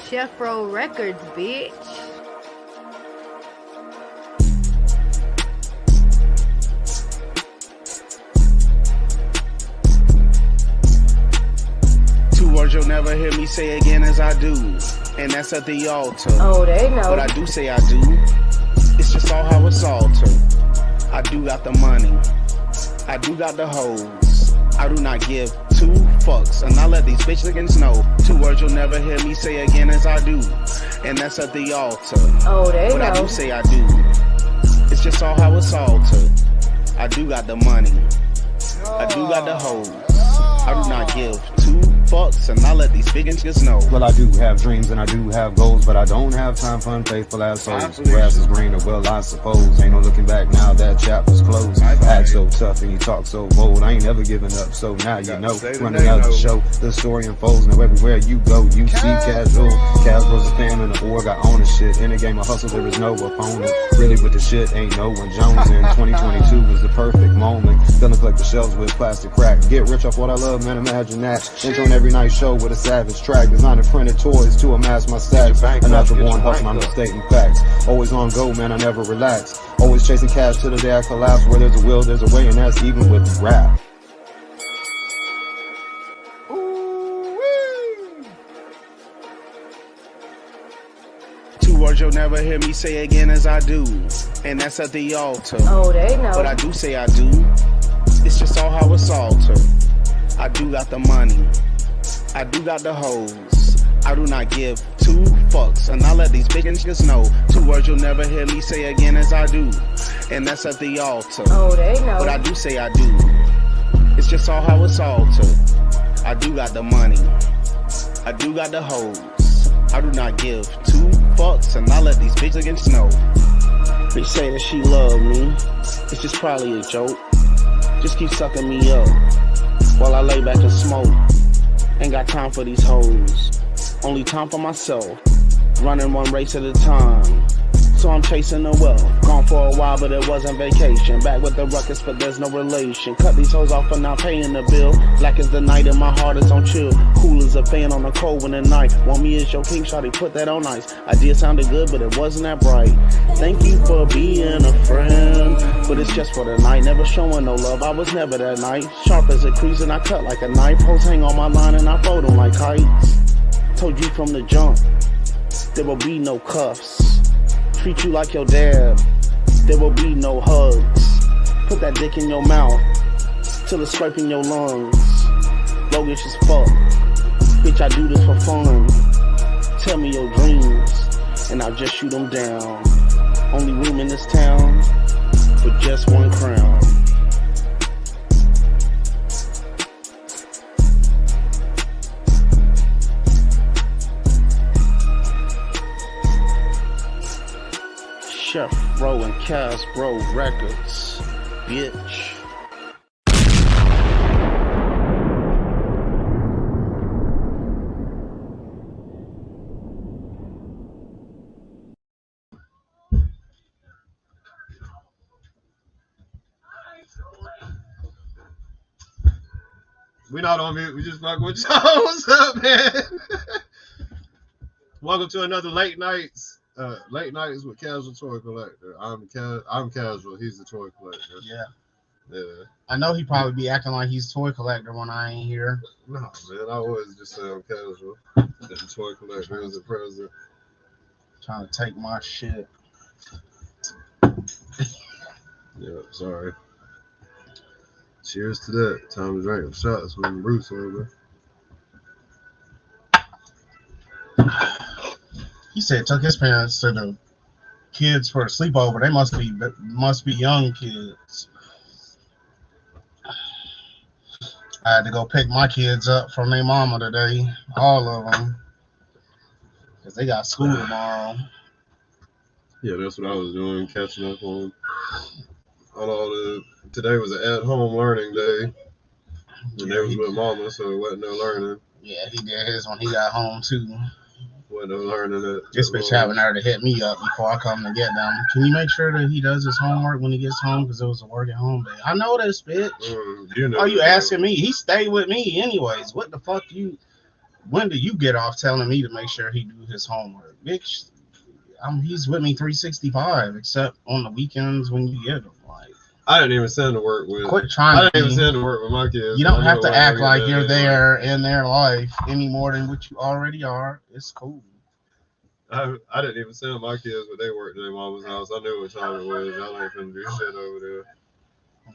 Chef Roll Records, bitch. Two words you'll never hear me say again as I do, and that's at the altar. Oh, they know. But I do say I do. It's just all how it's altered. I do got the money. I do got the hoes. I do not give two fucks, and I let these bitch niggas know. Two words you'll never hear me say again as I do, and that's at the altar. Oh, they But know. I do say I do. It's just all how it's altered. I do got the money. I do got the hoes. I do not give two fucks, and I let these big niggas know. Well, I do have dreams and I do have goals, but I don't have time for unfaithful assholes. Grass is greener, well, I suppose. Ain't no looking back now, that chapter's closed. I act so tough and you talk so bold. I ain't never giving up, so now you know. Running out the show, the story unfolds. Now everywhere you go, you see Kasual. Kasual's a fan in the org, I own the shit. In a game of hustle, there is no opponent. Really with the shit, ain't no one Jones in. 2022 was the perfect moment. Gonna collect the shells with plastic crack. Get rich off what I love, man, imagine that. Intro on every night show with a savage track. Designing printed toys to amass my stacks. A natural born hustle, I'm just stating facts. Always on go, man, I never relax. Always chasing cash till the day I collapse. Where there's a will, there's a way, and that's even with rap. Two words you'll never hear me say again as I do, and that's at the altar. Oh, they know. But I do say I do. It's just all how it's altered. I do got the money. I do got the hoes. I do not give two fucks, and I let these big niggas know. Two words you'll never hear me say again as I do, and that's at the altar. Oh, they know. But I do say I do. It's just all how it's altered. I do got the money. I do got the hoes. I do not give two fucks, and I let these bitch niggas know. They say that she love me. It's just probably a joke. Just keep sucking me up while I lay back and smoke. Ain't got time for these hoes. Only time for myself. Running one race at a time. So I'm chasing the wealth. Gone for a while, but it wasn't vacation. Back with the ruckus, but there's no relation. Cut these hoes off for not paying the bill. Black as the night and my heart is on chill. Cool as a fan on a cold winter night. Want me as your king, shawty, put that on ice. Idea sounded good, but it wasn't that bright. Thank you for being a friend, but it's just for the night. Never showing no love, I was never that night. Sharp as a crease and I cut like a knife. Hoes hang on my line and I fold them like kites. Told you from the jump, there will be no cuffs. Treat you like your dad, there will be no hugs. Put that dick in your mouth, till it's scraping your lungs. Logish as fuck, bitch, I do this for fun. Tell me your dreams, and I'll just shoot them down. Only room in this town, for just one crown. Chef Roll and Kasual Records, bitch. We not on mute. We just fucking with y'all. What's up, man? Welcome to another late nights. Late nights with Kasual Toy Collector. I'm Kasual. He's the toy collector. Yeah. Yeah. I know he probably be acting like he's toy collector when I ain't here. No, man. I always just say I'm Kasual. The toy collector is the president. Trying to take my shit. Yeah, sorry. Cheers to that. Time to drink some shots when Bruce over. He said took his parents to the kids for a sleepover. They must be young kids. I had to go pick my kids up from their mama today, all of them, because they got school tomorrow. Yeah, that's what I was doing, catching up on all the. Today was an at-home learning day, and they was with mama, so it wasn't no learning. Yeah, he did his when he got home too. Wasn't no learning it. This bitch having her to hit me up before I come to get them. Can you make sure that he does his homework when he gets home? Because it was a work at home day. I know this, bitch. You know, Are you asking me? He stayed with me anyways. What the fuck you? when do you get off telling me to make sure he do his homework? Bitch, he's with me 365, except on the weekends when you get him. Like, I didn't even send to work with. quit trying I didn't to even be. send to work with my kids. You don't I have knew to it wasn't act gonna like get you're done anyway. there in their life any more than what you already are. It's cool. I didn't even send my kids, but they worked at their mama's house. I knew what time it was. Y'all ain't finna do shit over there.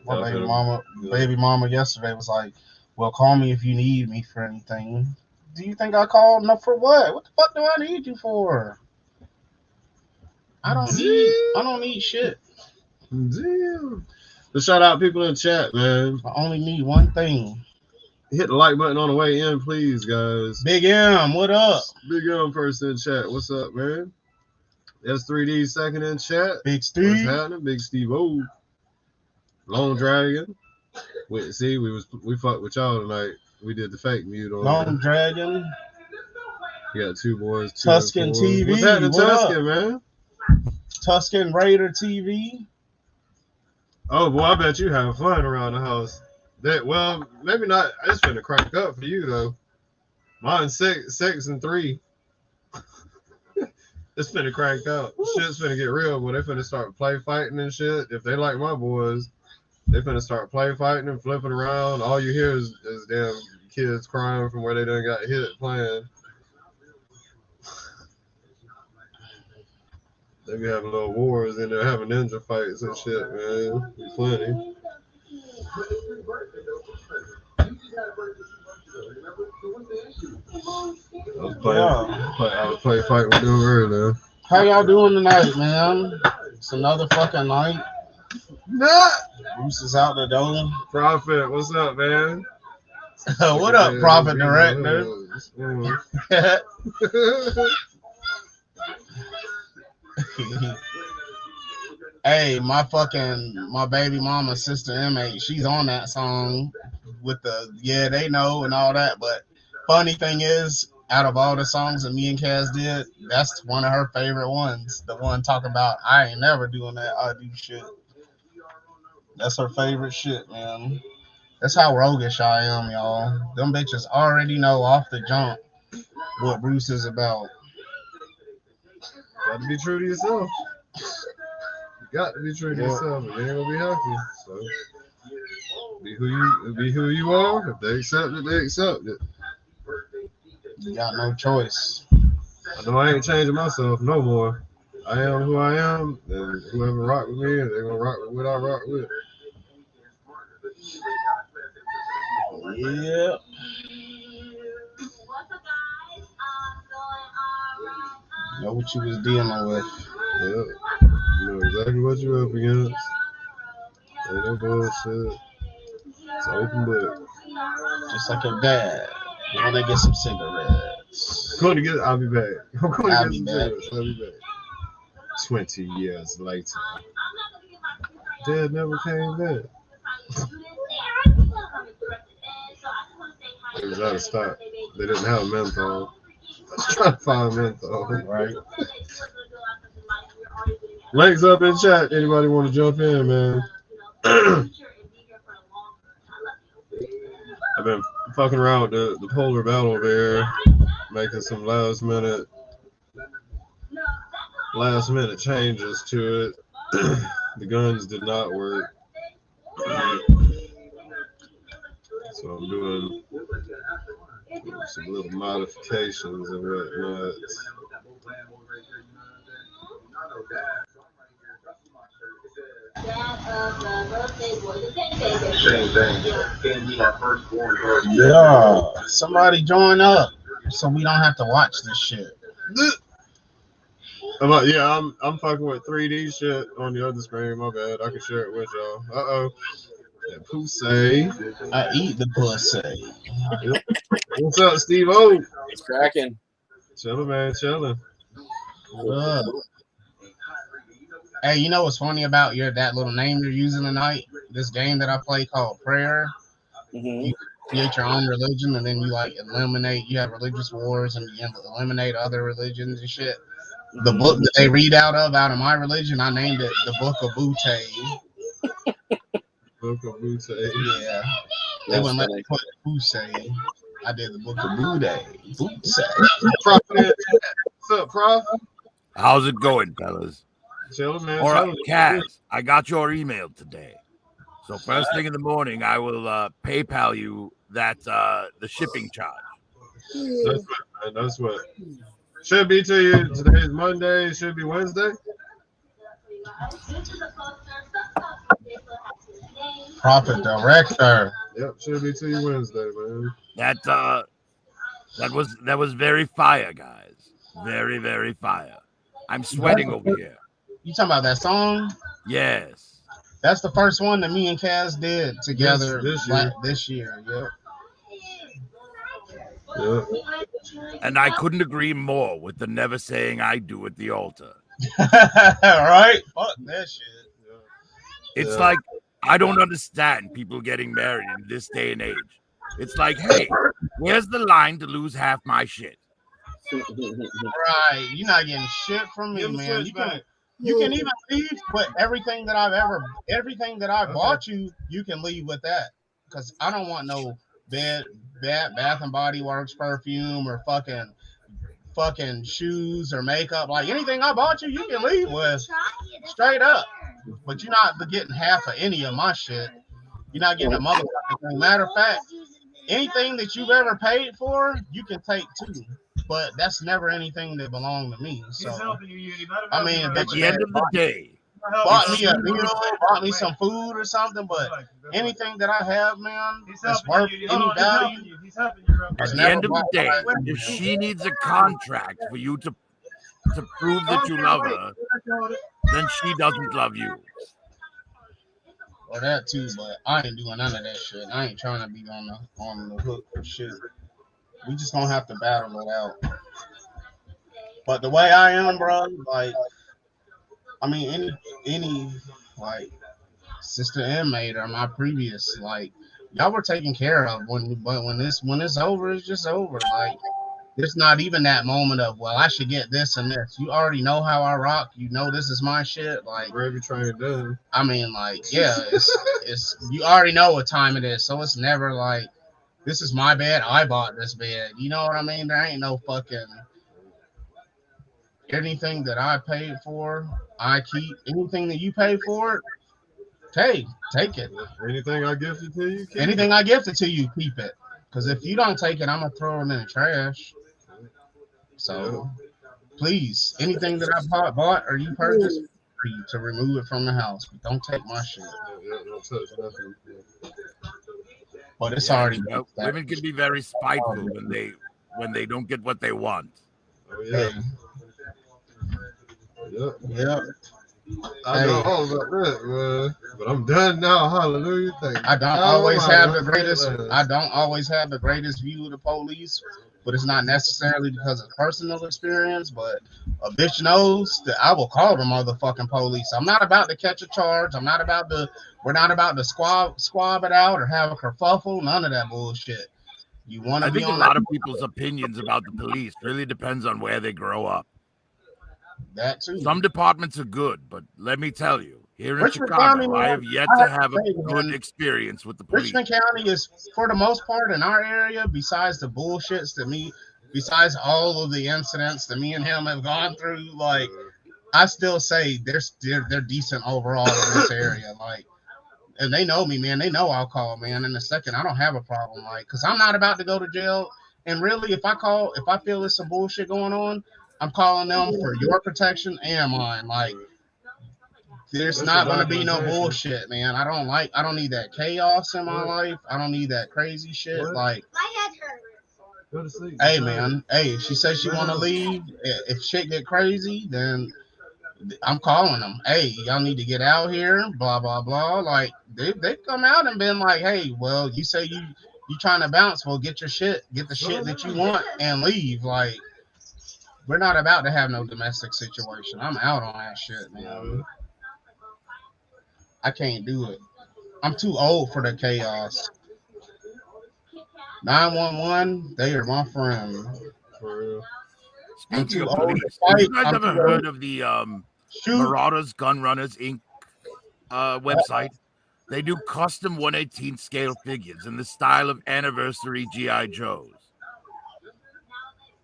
My Y'all baby finna- baby mama yesterday was like, well, call me if you need me for anything. Do you think I called? No, for what? What the fuck do I need you for? I don't need shit. Damn. So shout out people in the chat, man. I only need one thing. Hit the like button on the way in, please, guys. Big M, what up? Big M first in chat. What's up, man? S3D second in chat. Big What's Steve. happening? Big Steve O. Long Dragon. We fucked with y'all tonight. We did the fake mute on Long Dragon. You got two boys. Tuscan TV. What's happening, What Tuscan, up? man? Tuscan Raider TV. Oh boy, I bet you have fun around the house. Well, maybe not. It's finna crank up for you though. Mine's 6 and 3. It's finna crank up. Shit's finna get real, but they finna start play fighting and shit. If they like my boys, they finna start play fighting and flipping around. All you hear is damn kids crying from where they done got hit playing. They be having little wars in there, having ninja fights and shit, man. Be funny. I was playing fight with them earlier. How y'all doing tonight, man? It's another fucking night. Nah. Bruce is out the door. Prophet, what's up, man? What up, Prophet Director? Hey, my baby mama, sister M8, she's on that song with the yeah, they know and all that. But funny thing is, out of all the songs that me and Kaz did, that's one of her favorite ones. The one talking about I ain't never doing that, I do shit. That's her favorite shit, man. That's how roguish I am, y'all. Them bitches already know off the jump what Bruce is about. Got to be true to yourself. You got to be true to yourself. You ain't gonna be happy. So be who you are. If they accept it, they accept it. You got no choice. I know I ain't changing myself no more. I am who I am, and whoever rock with me, they're gonna rock with what I rock with. Yeah. Know what you was dealing with. Yeah. You know exactly what you're up against. Ain't no bullshit. It's an open book. Just like your dad. You want to get some cigarettes. Going to get it. I'll be back. I'm going to I'll get be some back. cigarettes. I'll be back. 20 years later. Dad never came back. It was out of stock. They didn't have menthol. I was trying to find menthol. Right. Links up in chat. Anybody want to jump in, man? I've been fucking around with the polar battle bear, making some last minute changes to it. The guns did not work. So I'm doing some little modifications and whatnot. Yeah. Somebody join up so we don't have to watch this shit. I'm fucking with 3D shit on the other screen. My bad. I can share it with y'all. That pussy. I eat the pussy. What's up, Steve O? It's cracking. Chilling, man. Chilling. Hey, you know what's funny about that little name you're using tonight? This game that I play called Prayer. Mm-hmm. You create your own religion and then you eliminate. You have religious wars and you eliminate other religions and shit. The book that they read out of my religion, I named it the Book of Butte. Book of Butte. Yeah. They wouldn't let me put Butte. I did the book of Boudet. Prof in the chat. What's up, Prof? How's it going, fellas? Chilling, man. All right, Chilling. Kaz, I got your email today. So first thing in the morning, I will PayPal you that the shipping charge. That's what, man. That's what. Should be to you. Today's Monday. Should be Wednesday. Prophet Director. Yep, should be to you Wednesday, man. That was very fire, guys. Very, very fire. I'm sweating over here. You talking about that song? Yes. That's the first one that me and Kaz did together This year. Yep. Yep. And I couldn't agree more with the never saying I do at the altar. Right? Fuck that shit. It's like, I don't understand people getting married in this day and age. It's like, hey, where's the line to lose half my shit? Right. You're not getting shit from me, man. You can even leave with everything that I bought you, you can leave with that. Because I don't want no Bath and Body Works perfume or fucking shoes or makeup. Like anything I bought you, you can leave with straight up. But you're not getting half of any of my shit. You're not getting a motherfucking thing. Matter of fact, anything that you've ever paid for, you can take too. But that's never anything that belonged to me. So I mean, At the end of the day, bought me a meal, bought me some food or something, but anything that I have, man, that's worth any value. at the end of the day, if she needs a contract for you to prove that you love her, then she doesn't love you. Or that too, but I ain't doing none of that shit. I ain't trying to be on the hook for shit. We just gonna have to battle it out. But the way I am, bro, like, I mean, any like sister inmate or my previous, like, y'all were taken care of when it's over, it's just over. Like, there's not even that moment of, well, I should get this and this. You already know how I rock. You know this is my shit. Like, Gravy train done. I mean, like, yeah, it's you already know what time it is, so it's never like, this is my bed. I bought this bed. You know what I mean? There ain't no fucking anything that I paid for. I keep anything that you pay for. Hey, take it. Anything I gifted to you? Keep Anything I gifted to you, keep it. Because if you don't take it, I'm gonna throw it in the trash. So please, anything that I bought or you purchased, for you to remove it from the house. But don't take my shit. don't touch nothing. But it's already women can be very spiteful when they don't get what they want. Oh yeah. Yep. I know all about that, man. But I'm done now. Hallelujah. Thank you. I don't always have the greatest view of the police, but it's not necessarily because of personal experience. But a bitch knows that I will call the motherfucking police. I'm not about to catch a charge. We're not about to squab it out or have a kerfuffle. None of that bullshit. You want to be I think a lot of people's opinions about the police really depends on where they grow up. That too. Some departments are good, but let me tell you, here in Richmond Chicago, County, I have yet to have a good experience with the police. Richmond County is, for the most part, in our area, besides the bullshits besides all of the incidents that me and him have gone through, like, I still say they're decent overall in this area. Like, and they know me, man. They know I'll call, man, in a second. I don't have a problem, like, because I'm not about to go to jail. And really, if I feel there's some bullshit going on, I'm calling them for your protection and mine. Like, there's not going to be no bullshit, man. I don't need that chaos in my life. I don't need that crazy shit. Like, hey, man. Hey, if she says she want to leave, if shit get crazy, then I'm calling them. Hey, y'all need to get out here, blah, blah, blah. Like, they come out and been like, hey, well, you say you trying to bounce. Well, get the shit that you want and leave. Like, we're not about to have no domestic situation. I'm out on that shit, man. I can't do it. I'm too old for the chaos. 911, they are my friend. For real. Speaking of police, have you guys ever heard of the Marauders Gun Runners Inc. Website? They do custom 1/18 scale figures in the style of anniversary G.I. Joes.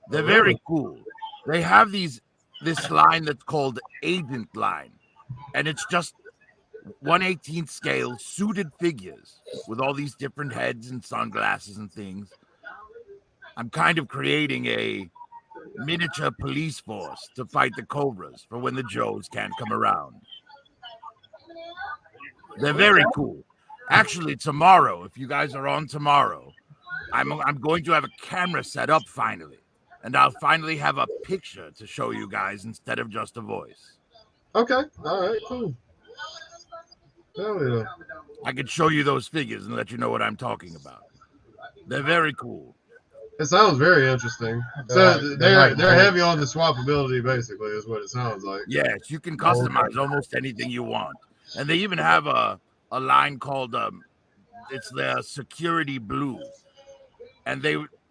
They're very cool. They have this line that's called Agent Line, and it's just 1/18 scale suited figures with all these different heads and sunglasses and things. I'm kind of creating a miniature police force to fight the Cobras for when the Joes can't come around. They're very cool. Actually, tomorrow, if you guys are on tomorrow, I'm going to have a camera set up finally, and I'll finally have a picture to show you guys instead of just a voice. Okay. All right. Cool. Hell yeah. I could show you those figures and let you know what I'm talking about. They're very cool. It sounds very interesting. So they're heavy on the swappability, basically, is what it sounds like. Yes, you can customize almost anything you want. And they even have a line called it's their Security Blue. And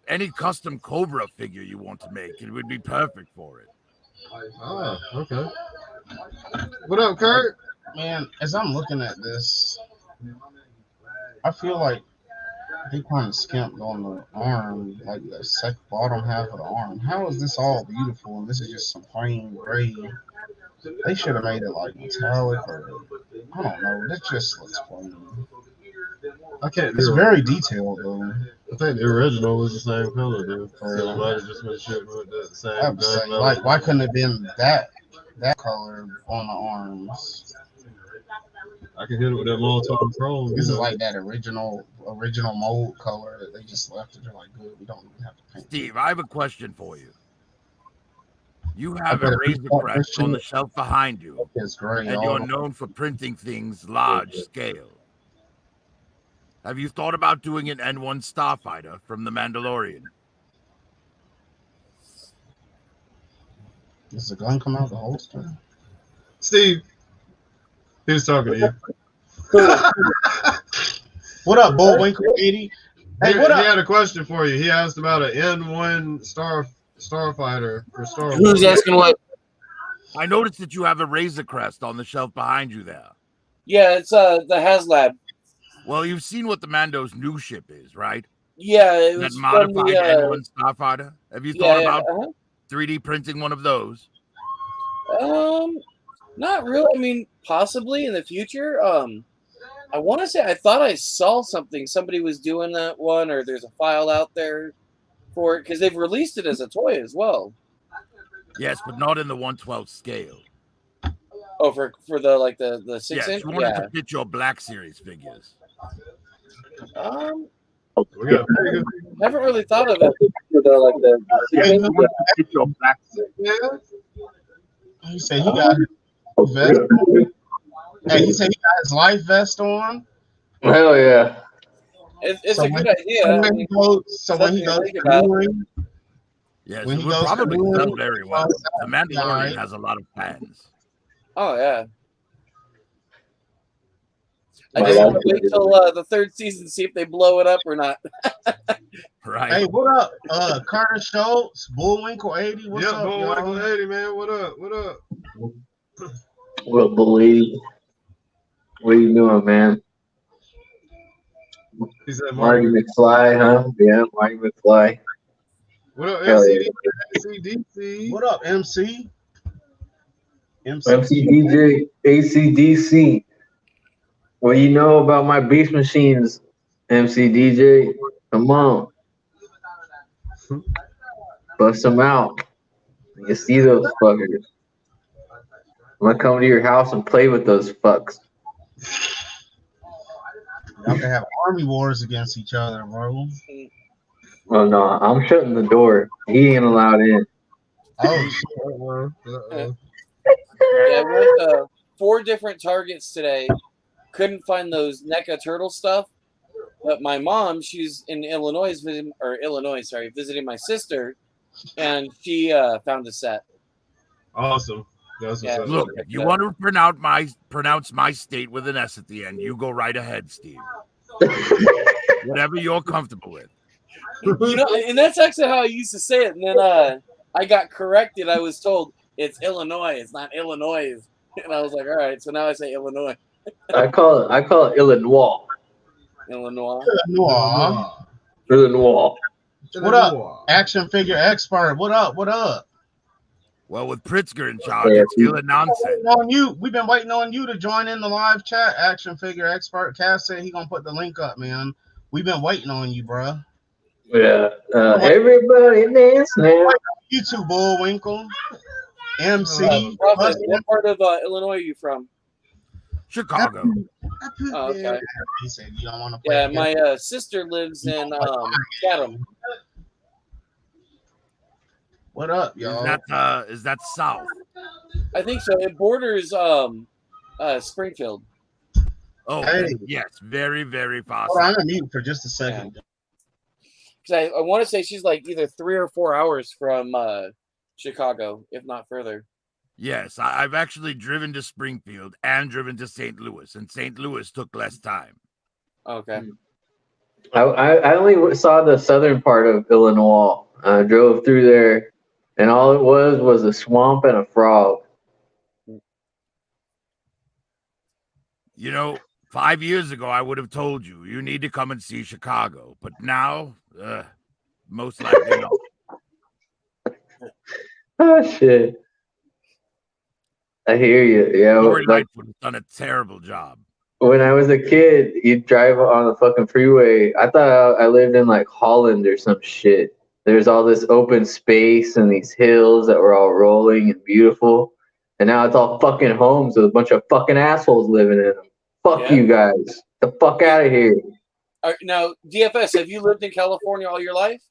any custom Cobra figure you want to make, it would be perfect for it. Oh, okay. What up, Kurt? Man, as I'm looking at this, I feel like they kind of skimped on the arm, like the bottom half of the arm. How is this all beautiful and this is just some plain gray? They should have made it like metallic or I don't know. This just looks plain. I can't. It's very detailed though. I think the original was the same color, dude. So they might have just been shooting with the same. I would say, like, why couldn't it have been that color on the arms? I can hit it with that monotone chrome. This is like that original mold color that they just left it. They're like, good, we don't even have to paint. Steve, I have a question for you. You have a Razor Crest on the shelf behind you, It's great, and you're known for printing things large scale. Have you thought about doing an N1 Starfighter from The Mandalorian? Does the gun come out the holster? Steve, he was talking to you. What up, Bullwinkle 80? Hey, what up? He had a question for you. He asked about an N1 Starfighter for Star Wars. Who's asking what? I noticed that you have a Razor Crest on the shelf behind you there. Yeah, it's the HasLab. Well, you've seen what the Mando's new ship is, right? Yeah, it That was modified from the, N1 Starfighter. Have you thought about 3D printing one of those? Not really. I mean, possibly in the future. I want to say I thought I saw something. Somebody was doing that one, or there's a file out there for it because they've released it as a toy as well. Yes, but not in the 1/12 scale. Oh, for the like the 6 Yes, inch. you wanted to fit your Black Series figures. We got Haven't really thought of it. He said he got his vest. Hey, he said he got his life vest on. Hell yeah! It's a good idea. When he goes to Yes, when it he would goes to probably war, sell very well. The Mandalorian has a lot of fans. Oh yeah. I just want to wait till the third season to see if they blow it up or not. Right. Hey, what up? Carter Schultz, Bullwinkle 80. What's up, Bullwinkle y'all? 80, man. What up? What up? What up, Bull 80? What are you doing, man? He said Marty McFly, huh? Yeah, Marty McFly. What up, Hell MCDC? What up, MC? MC DJ ACDC. What you know about my beast machines, MC DJ? Come on. Bust them out. You can see those fuckers. I'm gonna come to your house and play with those fucks. Y'all can have army wars against each other, bro. Oh no, I'm shutting the door. He ain't allowed in. Oh shit. Yeah, I went to 4 different Targets today. Couldn't find those NECA turtle stuff. But my mom, she's in Illinois, visiting my sister, and she found a set. Awesome. That's Yeah. Look, if you want to pronounce my state with an S at the end, you go right ahead, Steve. Whatever you're comfortable with. You know, and that's actually how I used to say it. And then I got corrected. I was told it's Illinois. It's not Illinois. And I was like, all right. So now I say Illinois. I call it Illinois. Illinois. Noah. Illinois. What up? Action figure expert. What up? What up? Well, with Pritzker in charge, it's Illa nonsense. On you. We've been waiting on you to join in the live chat. Action figure expert. Cass said he gonna put the link up, man. We've been waiting on you, bro. Yeah. Everybody dance now. You too, Bullwinkle. MC. Prophet, what part of Illinois are you from? Chicago. Oh, okay. He said you don't want to play. Yeah, my sister lives in Chatham. What up, y'all? Is that south? I think so. It borders Springfield. Oh, Hey. yes, very, very far. Hold on, I'm gonna mute for just a second. Because I want to say she's like either 3 or 4 hours from Chicago, if not further. Yes, I've actually driven to Springfield and driven to St. Louis, and St. Louis took less time. Okay. I only saw the southern part of Illinois. I drove through there, and all it was a swamp and a frog. You know, 5 years ago, I would have told you, you need to come and see Chicago. But now, most likely not. Oh, shit. I hear you. Yeah, Lori like, Lightfoot has done a terrible job. when I was a kid, you'd drive on the fucking freeway. I thought I lived in like Holland or some shit. There's all this open space and these hills that were all rolling and beautiful. And now it's all fucking homes with a bunch of fucking assholes living in them. Fuck you guys. The fuck out of here. Now, DFS, have you lived in California all your life?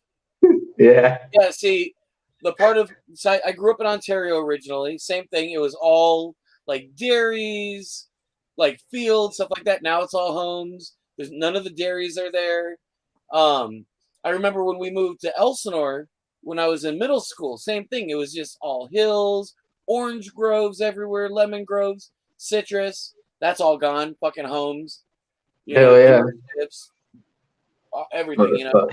Yeah. Yeah, see, the part of I grew up in Ontario originally. Same thing. It was all like dairies, like fields, stuff like that. Now it's all homes. There's none of the dairies are there. I remember when we moved to Elsinore when I was in middle school. Same thing. It was just all hills, orange groves everywhere, lemon groves, citrus. That's all gone. Fucking homes. Hell yeah. Everything, you know.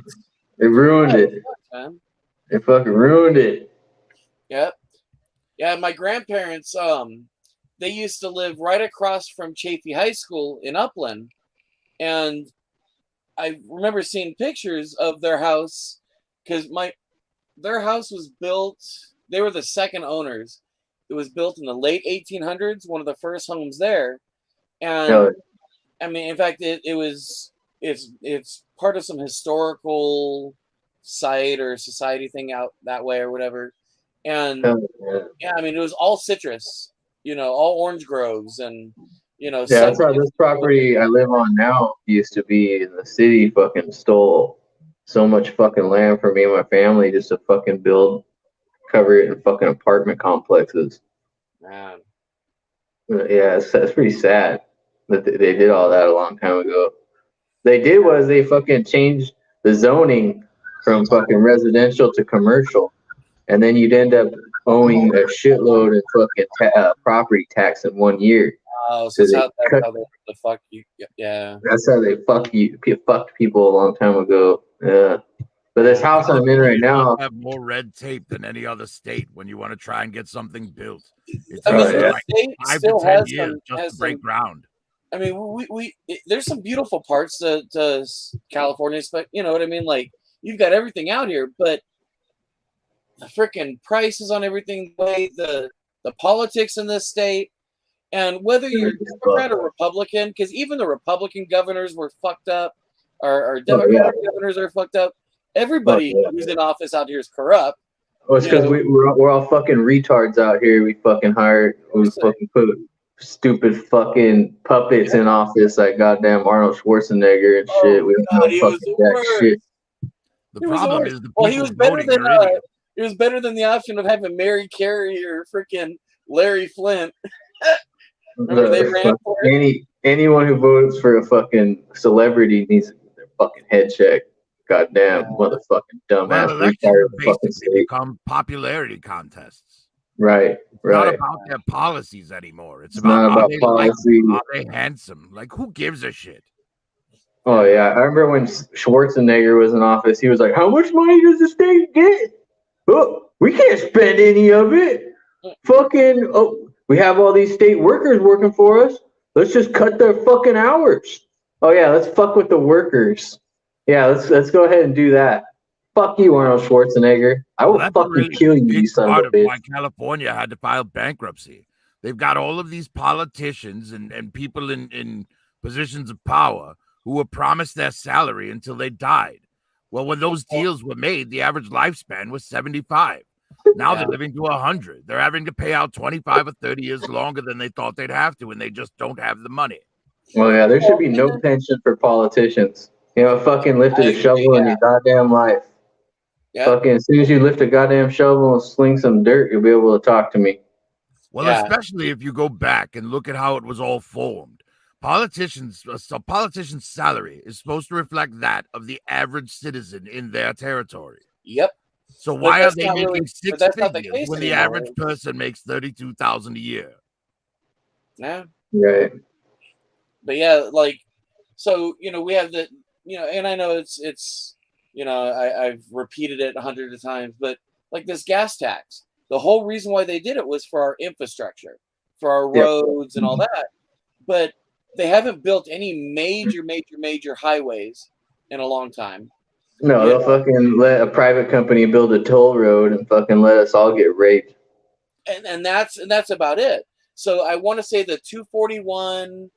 They ruined it. They fucking ruined it. Yep. Yeah, my grandparents, they used to live right across from Chaffee High School in Upland. And I remember seeing pictures of their house because their house was built, they were the second owners. It was built in the late 1800s, one of the first homes there. And I mean, in fact, it's part of some historical site or society thing out that way or whatever. And yeah, I mean, it was all citrus, all orange groves and, Yeah, that's how this property I live on now used to be. In the city fucking stole so much fucking land from me and my family just to fucking cover it in fucking apartment complexes. Man. Yeah, it's pretty sad that they did all that a long time ago. They fucking changed the zoning from fucking residential to commercial, and then you'd end up owing a shitload of fucking property tax in 1 year. Oh, so that's how they fuck you. Yeah. That's how they fucked people a long time ago. Yeah. But this house I'm in right now have more red tape than any other state when you want to try and get something built. It's I mean, like the state 5 still to 10 has years just to break ground. I mean, there's some beautiful parts to California, but you know what I mean? Like, you've got everything out here, but the freaking prices on everything, the politics in this state, and whether you're Democrat or Republican, because even the Republican governors were fucked up, or Democratic governors are fucked up. Everybody who's in office out here is corrupt. Well, it's because we're all fucking retards out here. We fucking fucking put stupid fucking puppets in office like goddamn Arnold Schwarzenegger and shit. We don't know fucking that shit. The problem is the people he was better voting than are idiots. it was better than the option of having Mary Carey or freaking Larry Flint. Remember they ran for it? Anyone who votes for a fucking celebrity needs their fucking head checked. Goddamn motherfucking dumbass. Well, elections basically become popularity contests. Right. It's not about their policies anymore. It's not about about policy. Are they handsome? Like, who gives a shit? Oh yeah, I remember when Schwarzenegger was in office. He was like, "How much money does the state get? Oh, we can't spend any of it. Fucking we have all these state workers working for us. Let's just cut their fucking hours. Oh yeah, let's fuck with the workers. Yeah, let's go ahead and do that. Fuck you, Arnold Schwarzenegger. I will That's a fucking really kill you, big you son of part a of bitch. why California had to file bankruptcy. They've got all of these politicians and people in positions of power who were promised their salary until they died. Well, when those deals were made, the average lifespan was 75. Now they're living to 100. They're having to pay out 25 or 30 years longer than they thought they'd have to, and they just don't have the money. Well, yeah, there should be no pension for politicians. You know, fucking lifted a shovel in your goddamn life. Yeah. Fucking as soon as you lift a goddamn shovel and sling some dirt, you'll be able to talk to me. Well, especially if you go back and look at how it was all formed. Politicians, a politician's salary is supposed to reflect that of the average citizen in their territory. Yep. So why are they making six figures when the anymore, average person makes $32,000 a year? Yeah. Right. But yeah, like, so, you know, we have the, you know, and I know it's, you know, I've repeated it 100 of times, but like this gas tax, the whole reason why they did it was for our infrastructure, for our roads and all that. But they haven't built any major highways in a long time. No, they'll fucking let a private company build a toll road and fucking let us all get raped. And that's about it. So I want to say the 241,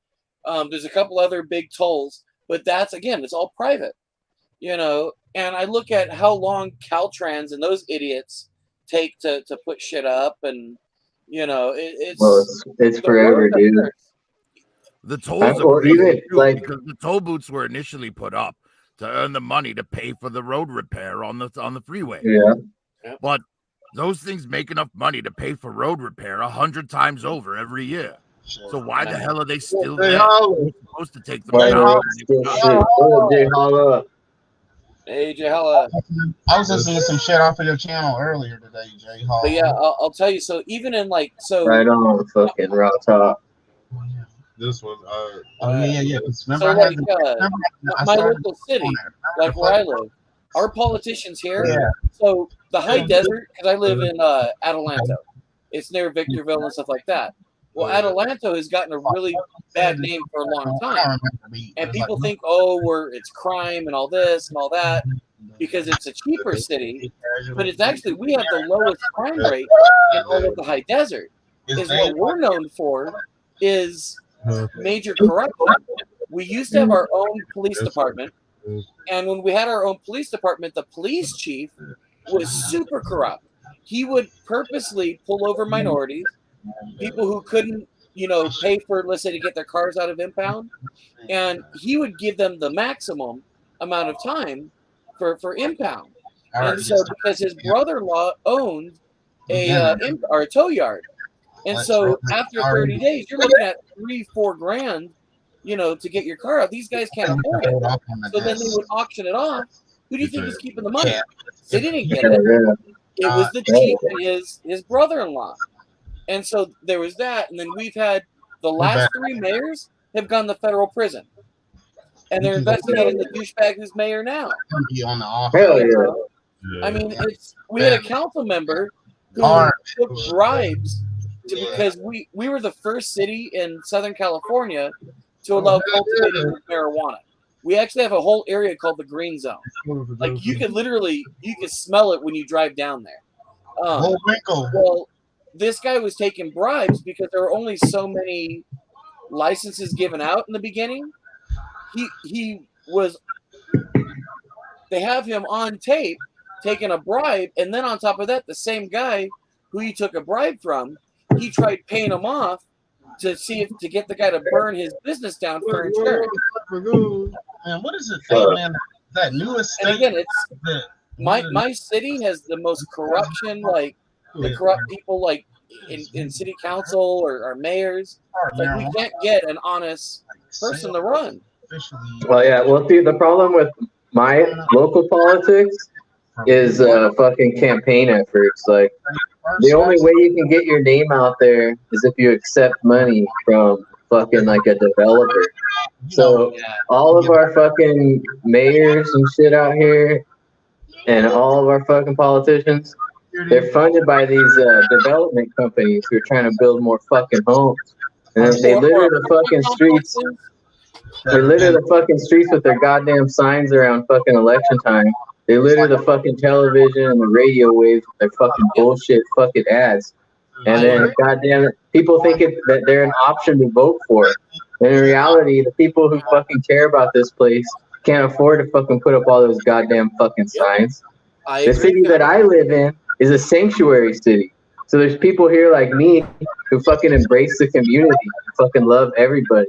there's a couple other big tolls, but that's, again, it's all private, you know. And I look at how long Caltrans and those idiots take to put shit up, and you know, it's forever, dude. The tolls are crazy too, because the toll booths were initially put up to earn the money to pay for the road repair on the freeway. Yeah. But those things make enough money to pay for road repair 100 times over every year. So why the hell are they still there? We're supposed to take them down. Hey, Jay Holla. I was listening to some shit off of your channel earlier today, Jay Holla. But yeah, I'll tell you. So even in like, so right on, fucking raw top. This one. Yeah. So like, my local city, like where I live, our politicians here. Yeah. So the high desert, because I live in Adelanto. It's near Victorville and stuff like that. Well, Adelanto has gotten a really bad name for a long time, and people think, it's crime and all this and all that because it's a cheaper city, but it's actually, we have the lowest crime rate in all of the high desert. Is what we're known for is major corruption. We used to have our own police department, and when we had our own police department, the police chief was super corrupt. He would purposely pull over minorities, people who couldn't, you know, pay for, let's say, to get their cars out of impound, and he would give them the maximum amount of time for impound. And so, because his brother-in-law owned a tow yard, and so after 30 days, you're looking at $3-4 grand, you know, to get your car out. These guys can't afford it, so then they would auction it off. Who do you think is keeping the money? They didn't get it. It was the chief and his brother-in-law. And so there was that, and then we've had the last 3 mayors have gone to federal prison, and they're investigating the douchebag who's mayor now. Hell yeah! I mean, we had a council member who took bribes because we were the first city in Southern California to allow cultivating marijuana. We actually have a whole area called the Green Zone. Like you could smell it when you drive down there. Well, this guy was taking bribes because there were only so many licenses given out in the beginning. They have him on tape taking a bribe, and then on top of that, the same guy who he took a bribe from, he tried paying him off to get the guy to burn his business down for insurance. Man, what is it? Hey, man, that newest state. And again, it's my city has the most corruption, like the corrupt people, like in city council or mayors. Like we can't get an honest person to run. Well, yeah. Well, see, the problem with my local politics is fucking campaign efforts. Like the only way you can get your name out there is if you accept money from fucking like a developer. So all of our fucking mayors and shit out here, and all of our fucking politicians, they're funded by these development companies who are trying to build more fucking homes. And they litter the fucking streets. They litter the fucking streets with their goddamn signs around fucking election time. They litter the fucking television and the radio waves with their fucking bullshit fucking ads. And then, goddamn it, people think that they're an option to vote for. And in reality, the people who fucking care about this place can't afford to fucking put up all those goddamn fucking signs. The city that I live in is a sanctuary city. So there's people here like me who fucking embrace the community and fucking love everybody.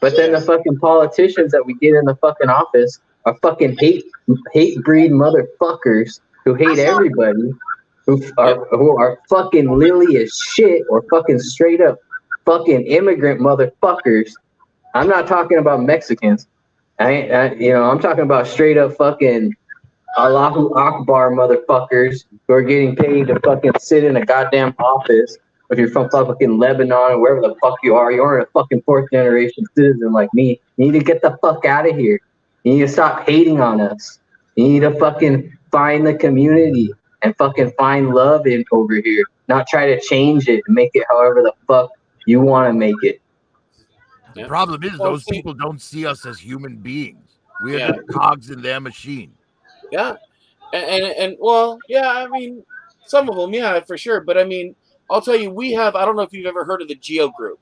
But then the fucking politicians that we get in the fucking office are fucking hate breed motherfuckers who hate everybody, who are fucking lily as shit or fucking straight up fucking immigrant motherfuckers. I'm not talking about Mexicans. I'm talking about straight up fucking Allahu Akbar motherfuckers who are getting paid to fucking sit in a goddamn office. If you're from fucking Lebanon or wherever the fuck you are a fucking fourth generation citizen like me. You need to get the fuck out of here. You need to stop hating on us. You need to fucking find the community and fucking find love in over here. Not try to change it and make it however the fuck you want to make it. The problem is those people don't see us as human beings. We are the cogs in their machine. Yeah. And well, yeah, I mean, some of them, yeah, for sure. But I mean, I'll tell you, I don't know if you've ever heard of the Geo Group.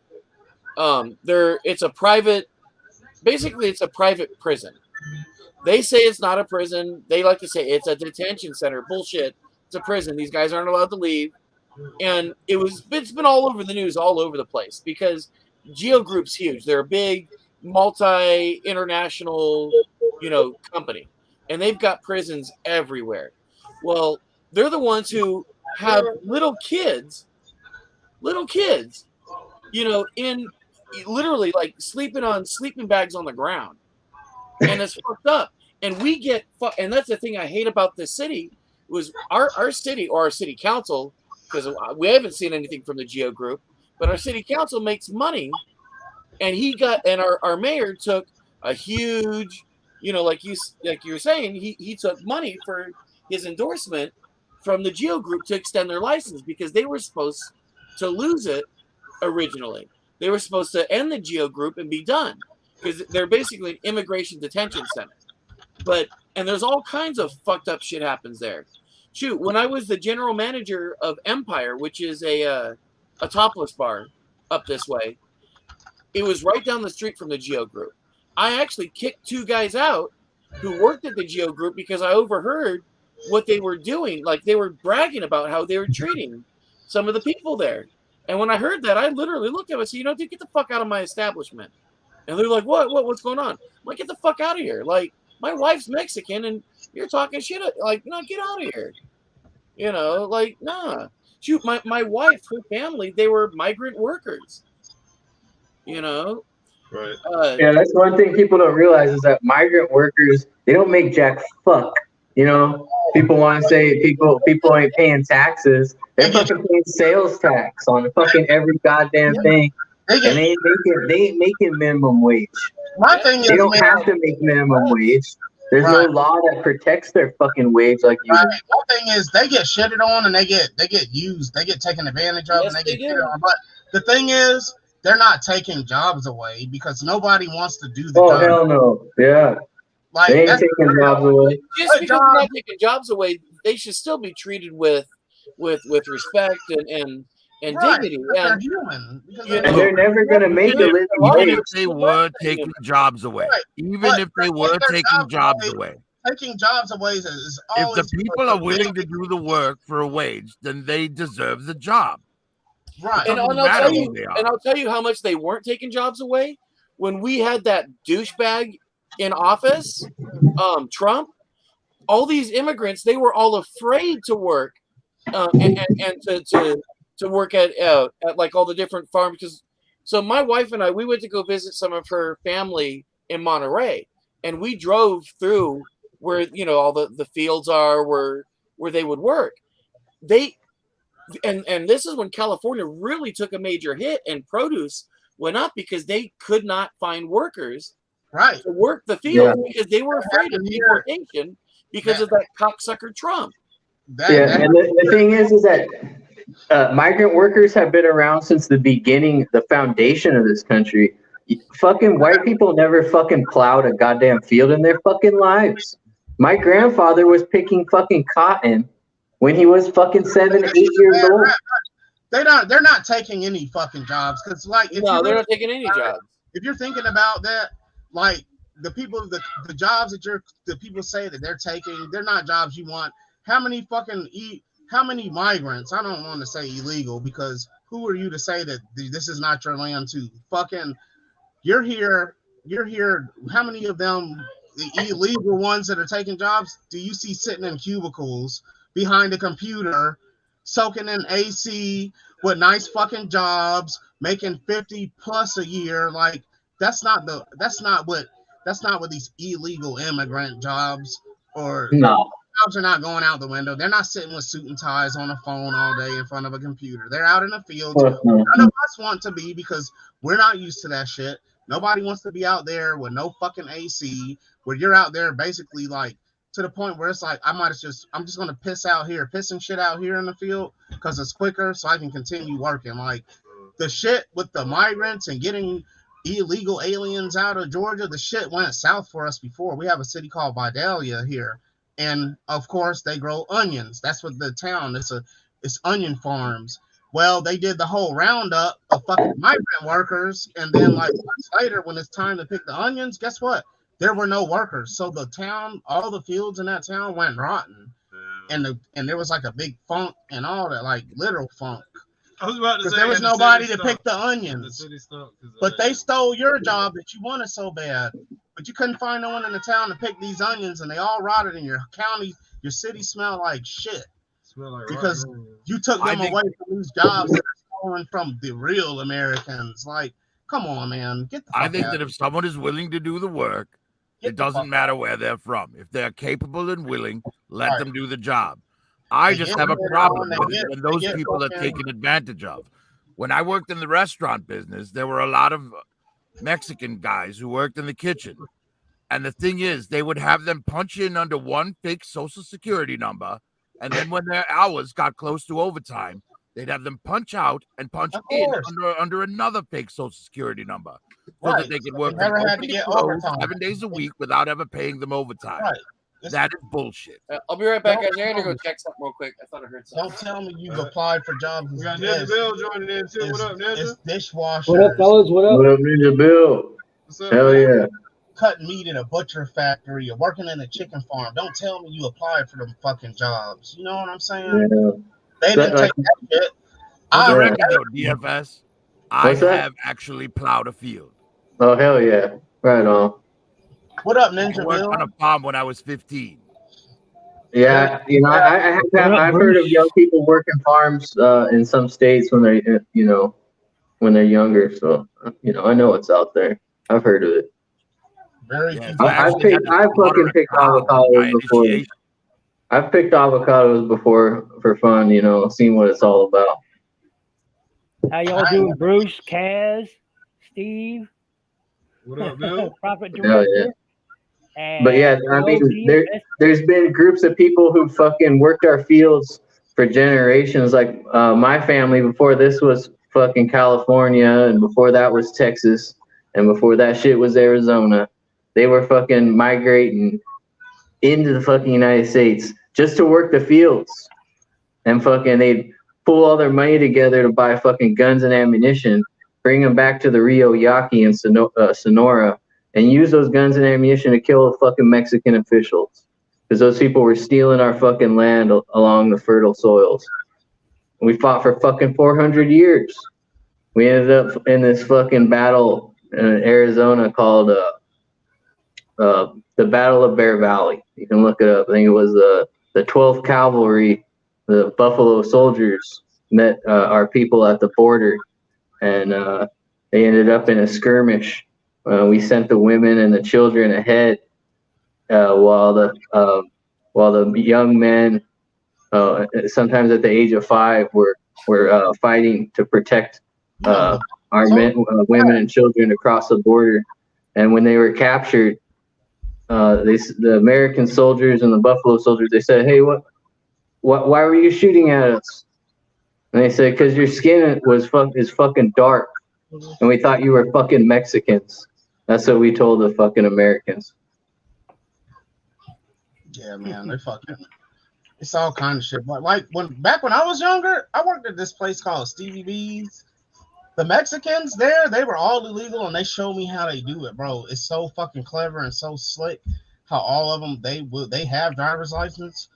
It's a private prison. They say it's not a prison. They like to say it's a detention center. Bullshit. It's a prison. These guys aren't allowed to leave. And it's been all over the news, all over the place, because Geo Group's huge. They're a big multi-international, company. And they've got prisons everywhere. Well, they're the ones who have little kids, in literally like sleeping on sleeping bags on the ground. And it's fucked up. And and that's the thing I hate about this city was our city or our city council, because we haven't seen anything from the Geo Group, but our city council makes money, and our mayor took a huge, like you were saying, he took money for his endorsement from the Geo Group to extend their license because they were supposed to lose it originally. They were supposed to end the Geo Group and be done because they're basically an immigration detention center. And there's all kinds of fucked up shit happens there. Shoot, when I was the general manager of Empire, which is a topless bar up this way, it was right down the street from the Geo Group. I actually kicked 2 guys out who worked at the Geo Group because I overheard what they were doing. Like, they were bragging about how they were treating some of the people there. And when I heard that, I literally looked at them and said, dude, get the fuck out of my establishment. And they're like, what's going on? I'm like, get the fuck out of here. Like, my wife's Mexican and you're talking shit. Like, no, get out of here. Like, nah. Shoot, my wife, her family, they were migrant workers. Right. Yeah, that's one thing people don't realize is that migrant workers, they don't make jack fuck. People want to say people ain't paying taxes. They're fucking paying sales tax on fucking every goddamn thing. And they ain't making minimum wage. My thing is, they don't have to make minimum wage. There's no law that protects their fucking wage like you. Right. One thing is they get shitted on and they get used, they get taken advantage of, and they get shitted on. But the thing is, they're not taking jobs away because nobody wants to do the job. Oh hell no! Yeah, like they ain't taking jobs away. Just because they're not taking jobs away, they should still be treated with respect and dignity. They're human. And they're never gonna make a living Even wage. if they were taking jobs away. Taking jobs away is always. If the people are willing to do the work for a wage, then they deserve the job. Right. And I'll tell you how much they weren't taking jobs away. When we had that douchebag in office, Trump, all these immigrants, they were all afraid to work and to work at like all the different farms. So my wife and I, we went to go visit some of her family in Monterey, and we drove through where all the fields are where they would work. And this is when California really took a major hit and produce went up because they could not find workers to work the field because they were afraid of deportation because of that cocksucker Trump. And the thing is that Migrant workers have been around since the beginning, the foundation of this country. Fucking white people never fucking plowed a goddamn field in their fucking lives. My grandfather was picking fucking cotton when he was fucking 7, 8 years old. They're not taking any fucking jobs because like No, they're not taking any jobs. If you're thinking about that, like the people, the jobs that the people say that they're taking, they're not jobs you want. How many migrants? I don't want to say illegal because who are you to say that this is not your land too? Fucking, you're here. How many of them, the illegal ones that are taking jobs, do you see sitting in cubicles behind a computer, soaking in AC with nice fucking jobs, making 50 plus a year? Like that's not what these illegal immigrant jobs or No. jobs are not going out the window. They're not sitting with suit and ties on a phone all day in front of a computer. They're out in the fields. None of us want to be because we're not used to that shit. Nobody wants to be out there with no fucking AC, where you're out there basically like to the point where it's like I'm just gonna piss and shit out here in the field because it's quicker so I can continue working. Like the shit with the migrants and getting illegal aliens out of Georgia, the shit went south for us before. We have a city called Vidalia here. And of course they grow onions. That's what the town, it's onion farms. Well, they did the whole roundup of fucking migrant workers, and then like months later, when it's time to pick the onions, guess what? There were no workers. So the town, all the fields in that town went rotten. And there was like a big funk and all that, like literal funk. I was about to say there was nobody to pick the The onions. city stopped 'cause, But they stole your job that you wanted so bad. But you couldn't find no one in the town to pick these onions, and they all rotted in your county. Your city smelled like shit smell like because rotten onions. you took I them think- away from these jobs that are stolen from the real Americans. Like, come on, man, get the fuck I think out. that if someone is willing to do the work, Get it the doesn't fuck matter where they're from. If they're capable and willing, let Right. them do the job. I They just get have a rid of problem them, with they it get- when they those get people are fucking- taken advantage of. When I worked in the restaurant business, there were a lot of Mexican guys who worked in the kitchen. And the thing is, they would have them punch in under one fake social security number. And then when their hours got close to overtime, they'd have them punch out and punch Of in course. under another fake social security number. So Right. that they could They work never from had open to get close overtime. 7 days a week without ever paying them overtime. Right. It's- That is bullshit. I'll be right back, guys. Don't I gotta go tell me. check something real quick. I thought I heard something. Don't tell me you've applied for jobs. We got as Ninja Bill joining in too. What up, Ninja? It's dishwashers. What up, fellas? What What up? up, Ninja Bill? What's up, Hell man? yeah. Cutting meat in a butcher factory or working in a chicken farm. Don't tell me you applied for them fucking jobs. You know what I'm saying? Yeah. They didn't Like- take that shit. For the Yeah. record, though, DFS, I What's that? have actually plowed a field. Oh, hell yeah. Right on. What up, I Ninja worked Bill? on a farm when I was 15. Yeah, you know, I've heard of young people working farms in some states when they're, when they're younger. So, I know it's out there. I've heard of it. Very Yeah, few. so I actually had to I've slaughter fucking a picked cow by avocados before. initiation. I've picked avocados before for fun, seeing what it's all about. How y'all doing, Bruce, Kaz, Steve, What up, Bill? Prophet Hell Director? yeah. And But yeah, I mean, there's been groups of people who fucking worked our fields for generations. Like my family, before this was fucking California, and before that was Texas, and before that shit was Arizona. They were fucking migrating into the fucking United States just to work the fields, and fucking they'd pull all their money together to buy fucking guns and ammunition, bring them back to the Rio Yaqui and Sonora, and use those guns and ammunition to kill the fucking Mexican officials, because those people were stealing our fucking land along the fertile soils. We fought for fucking 400 years. We ended up in this fucking battle in Arizona called the Battle of Bear Valley. You can look it up. I think it was the 12th Cavalry, the Buffalo Soldiers, met our people at the border, and they ended up in a skirmish. We sent the women and the children ahead, while the young men, sometimes at the age of 5, were fighting to protect our men, women and children across the border. And when they were captured, the American soldiers and the Buffalo soldiers, they said, "Hey, why were you shooting at us?" And they said, because your skin is fucking dark, and we thought you were fucking Mexicans. That's what we told the fucking Americans. Yeah, man, they fucking. It's all kind of shit. But like back when I was younger, I worked at this place called Stevie B's. The Mexicans there, they were all illegal, and they showed me how they do it, bro. It's so fucking clever and so slick. How all of them they have driver's license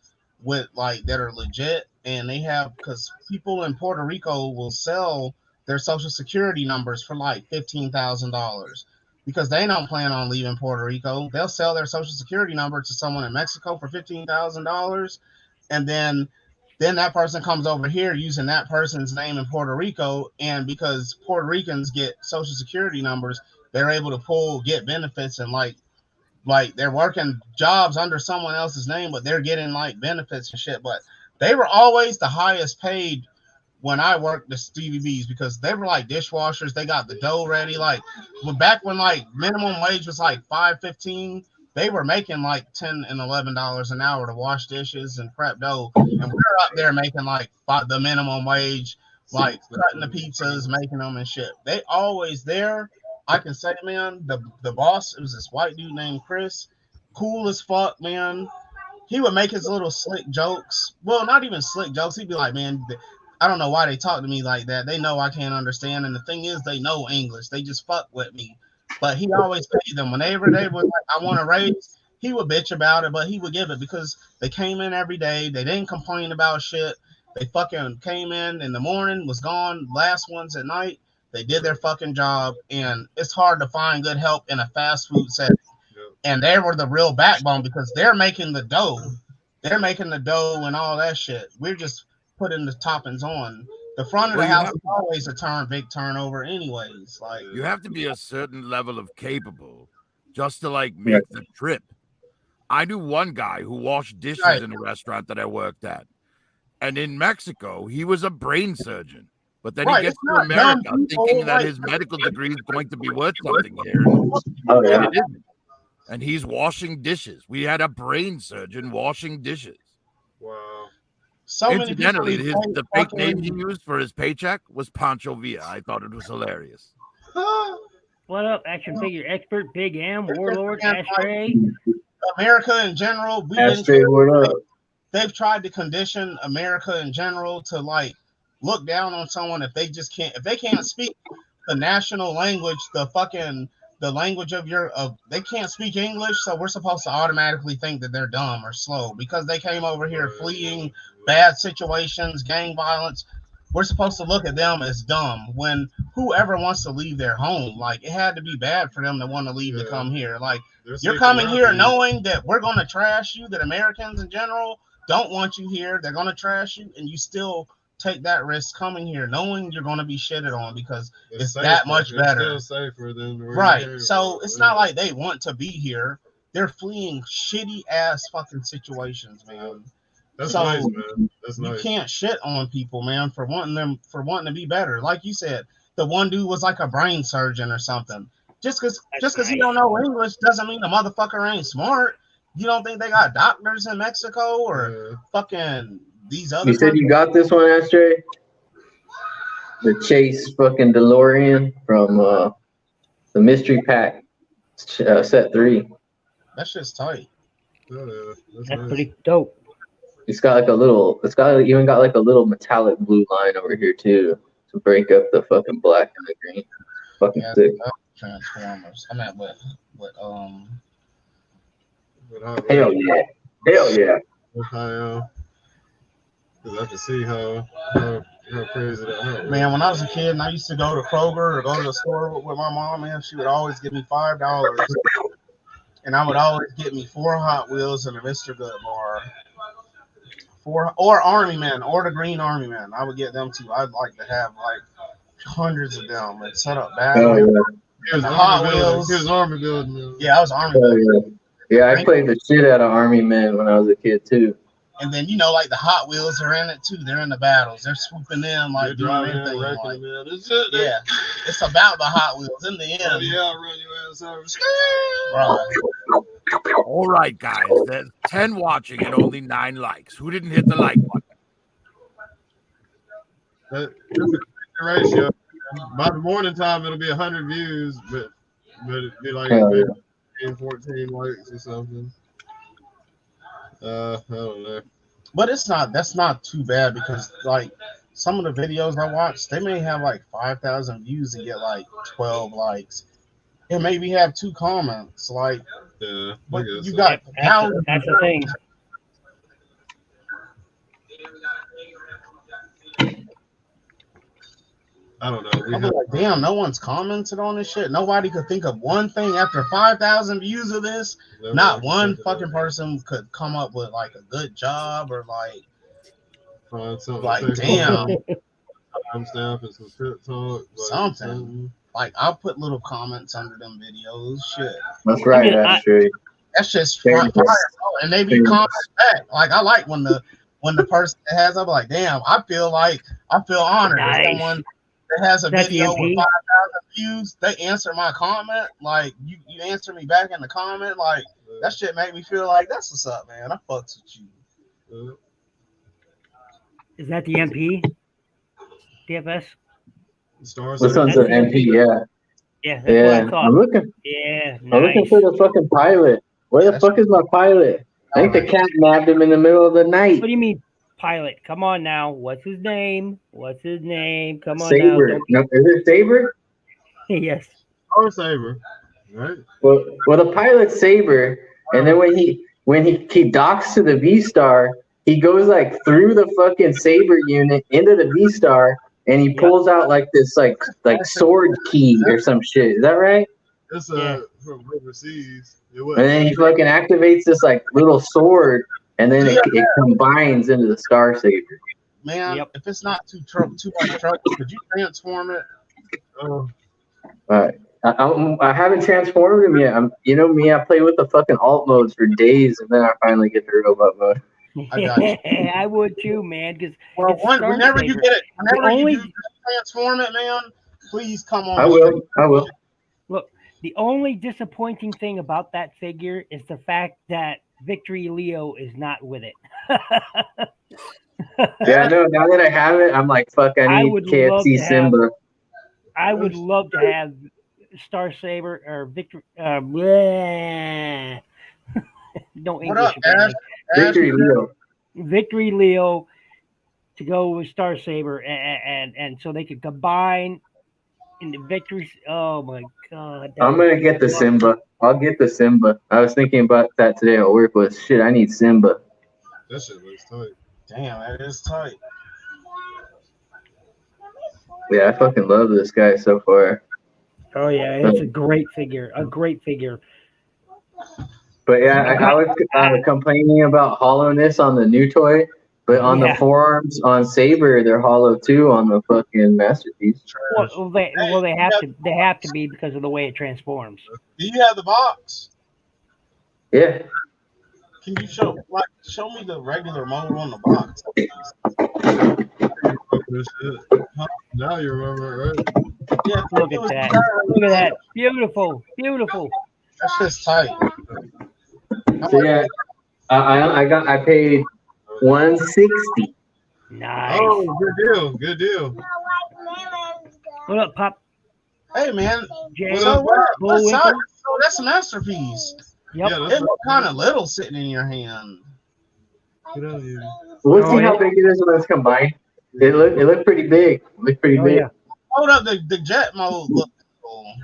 with like that are legit, and they have because people in Puerto Rico will sell their social security numbers for like $15,000 because they don't plan on leaving Puerto Rico. They'll sell their social security number to someone in Mexico for $15,000, and then that person comes over here using that person's name in Puerto Rico, and because Puerto Ricans get social security numbers, they're able to get benefits and like they're working jobs under someone else's name, but they're getting like benefits and shit. But they were always the highest paid when I worked the Stevie B's because they were like dishwashers. They got the dough ready. Like back when like minimum wage was like $5.15, they were making like $10 and $11 an hour to wash dishes and prep dough, and we're up there making like the minimum wage, like cutting the pizzas, making them and shit. They always there. I can say, man, the boss, it was this white dude named Chris, cool as fuck, man. He would make his little slick jokes. Well, not even slick jokes. He'd be like, man, I don't know why they talk to me like that. They know I can't understand. And the thing is, they know English. They just fuck with me. But he always paid them. Whenever they were like, I want a raise, he would bitch about it, but he would give it because they came in every day. They didn't complain about shit. They fucking came in the morning, was gone. Last ones at night. They did their fucking job, and it's hard to find good help in a fast food setting. And they were the real backbone because they're making the dough. They're making the dough and all that shit. We're just putting the toppings on. The front of the house is always a big turnover anyways. Like you have to be a certain level of capable just to like make the trip. I knew one guy who washed dishes in a restaurant that I worked at. And in Mexico, he was a brain surgeon. But then he gets to America thinking that his medical degree is going to be worth something here. And it isn't. And he's washing dishes. We had a brain surgeon washing dishes. Wow. So incidentally, the fake name he used for his paycheck was Pancho Villa. I thought it was hilarious. What up, action figure expert, Big M, Warlord, Ashtray? America in general, they've tried to condition America in general to like look down on someone if they can't speak the national language, the language of they can't speak English, so we're supposed to automatically think that they're dumb or slow because they came over here fleeing bad situations, gang violence. We're supposed to look at them as dumb when whoever wants to leave their home, like it had to be bad for them to want to leave to come here. Like you're coming here knowing that we're going to trash you, that Americans in general don't want you here. They're going to trash you, and you still take that risk coming here knowing you're going to be shitted on because it's that much better. It's still safer than right. So it's not like they want to be here. They're fleeing shitty ass fucking situations, man. That's nice, man. That's nice. You can't shit on people, man, for wanting to be better. Like you said, the one dude was like a brain surgeon or something. Just because he don't know English doesn't mean the motherfucker ain't smart. You don't think they got doctors in Mexico or fucking these other? You said you got this one, Ashtray? The Chase fucking DeLorean from the Mystery Pack set 3. That shit's tight. That's nice. Pretty dope. It's got like even got like a little metallic blue line over here too to break up the fucking black and the green. Fucking sick. Transformers. I meant with hell yeah. Hell yeah. Because I can see how crazy that is. Man, when I was a kid and I used to go to Kroger or go to the store with my mom, man, she would always give me $5. And I would always get me 4 Hot Wheels and a Mr. Good bar. Or Army Man, or the Green Army Man. I would get them too. I'd like to have like hundreds of them and set up battle. Hot Wheels. He was Army building. Yeah, I was Army building. Yeah, I played the shit out of Army Man when I was a kid too. And then like the Hot Wheels are in it too. They're in the battles. They're swooping in like doing everything. Yeah, it's about the Hot Wheels in the end. Oh, yeah, I'll run your ass over. Right. All right, guys. There's 10 watching and only 9 likes. Who didn't hit the like button? That's a ratio. By the morning time, it'll be 100 views, but it'd be like maybe 14 likes or something. I don't know. But that's not too bad because like some of the videos I watch, they may have like 5,000 views and get like 12 likes, and maybe have 2 comments. Like, Yeah, but you got thousands. That's the thing. I don't know. I'm like, damn, no one's commented on this shit. Nobody could think of one thing after 5,000 views of this. Not one fucking person could come up with like a good job or like, damn, timestamp and some shit talk, something. Like, I'll put little comments under them videos. Shit. That's right, actually. That's just fire, and they be commenting back. Like, I like when the person that has, I'm like, damn, I feel honored. Nice. Someone that has a video with 5,000 views, they answer my comment. Like, you answer me back in the comment. Like, that shit make me feel like that's what's up, man. I fucks with you. Is that the MP? DFS? This one's an MP, yeah. Yeah, that's what I thought. I'm looking. Yeah, nice. I'm looking for the fucking pilot. Where the fuck is my pilot? I think the cat nabbed him in the middle of the night. What do you mean, pilot? Come on now. What's his name? Come on Saber. now. No, is it Saber? Yes. Or Saber. Right. Well, the pilot's Saber, and then when he docks to the V-Star, he goes like through the fucking Saber unit into the V-Star, and he pulls out like this like sword key or some shit. Is that right? It's from overseas. And then he fucking activates this like little sword, and then it combines into the Star Saber. Man, if it's not too much trouble, could you transform it? I haven't transformed him yet. You know me, I play with the fucking alt modes for days, and then I finally get to robot mode. I would too, man. Because whenever you get it, you do transform it, man, please come on. I will. Look, the only disappointing thing about that figure is the fact that Victory Leo is not with it. Yeah, no. Now that I have it, I'm like, fuck. I need KFC Simba. I would love to have Star Saber or Victory. No English. Victory Leo. Victory Leo to go with Star Saber, and so they could combine in the victories. Oh my god! I'm gonna get the Simba. I'll get the Simba. I was thinking about that today at work. Was shit. I need Simba. That shit looks tight. Damn, that is tight. Yeah, I fucking love this guy so far. Oh yeah, it's a great figure. But yeah, I was complaining about hollowness on the new toy, but on the forearms on Saber, they're hollow too on the fucking Masterpiece. Well, they have to be because of the way it transforms. Do you have the box? Yeah. Can you show me the regular mode on the box? Now you remember it, right? Yeah, look at that. Look at that. Beautiful. That's just tight. So yeah, I paid $160. Nice. Oh, good deal. What up, Pop? Hey man, Jay, so that's a Masterpiece. Yep. Yeah, It looked kind of little sitting in your hand. We'll see how big it is when it's combined. It looked pretty big. Big. Yeah. Hold up, the jet mode looked cool.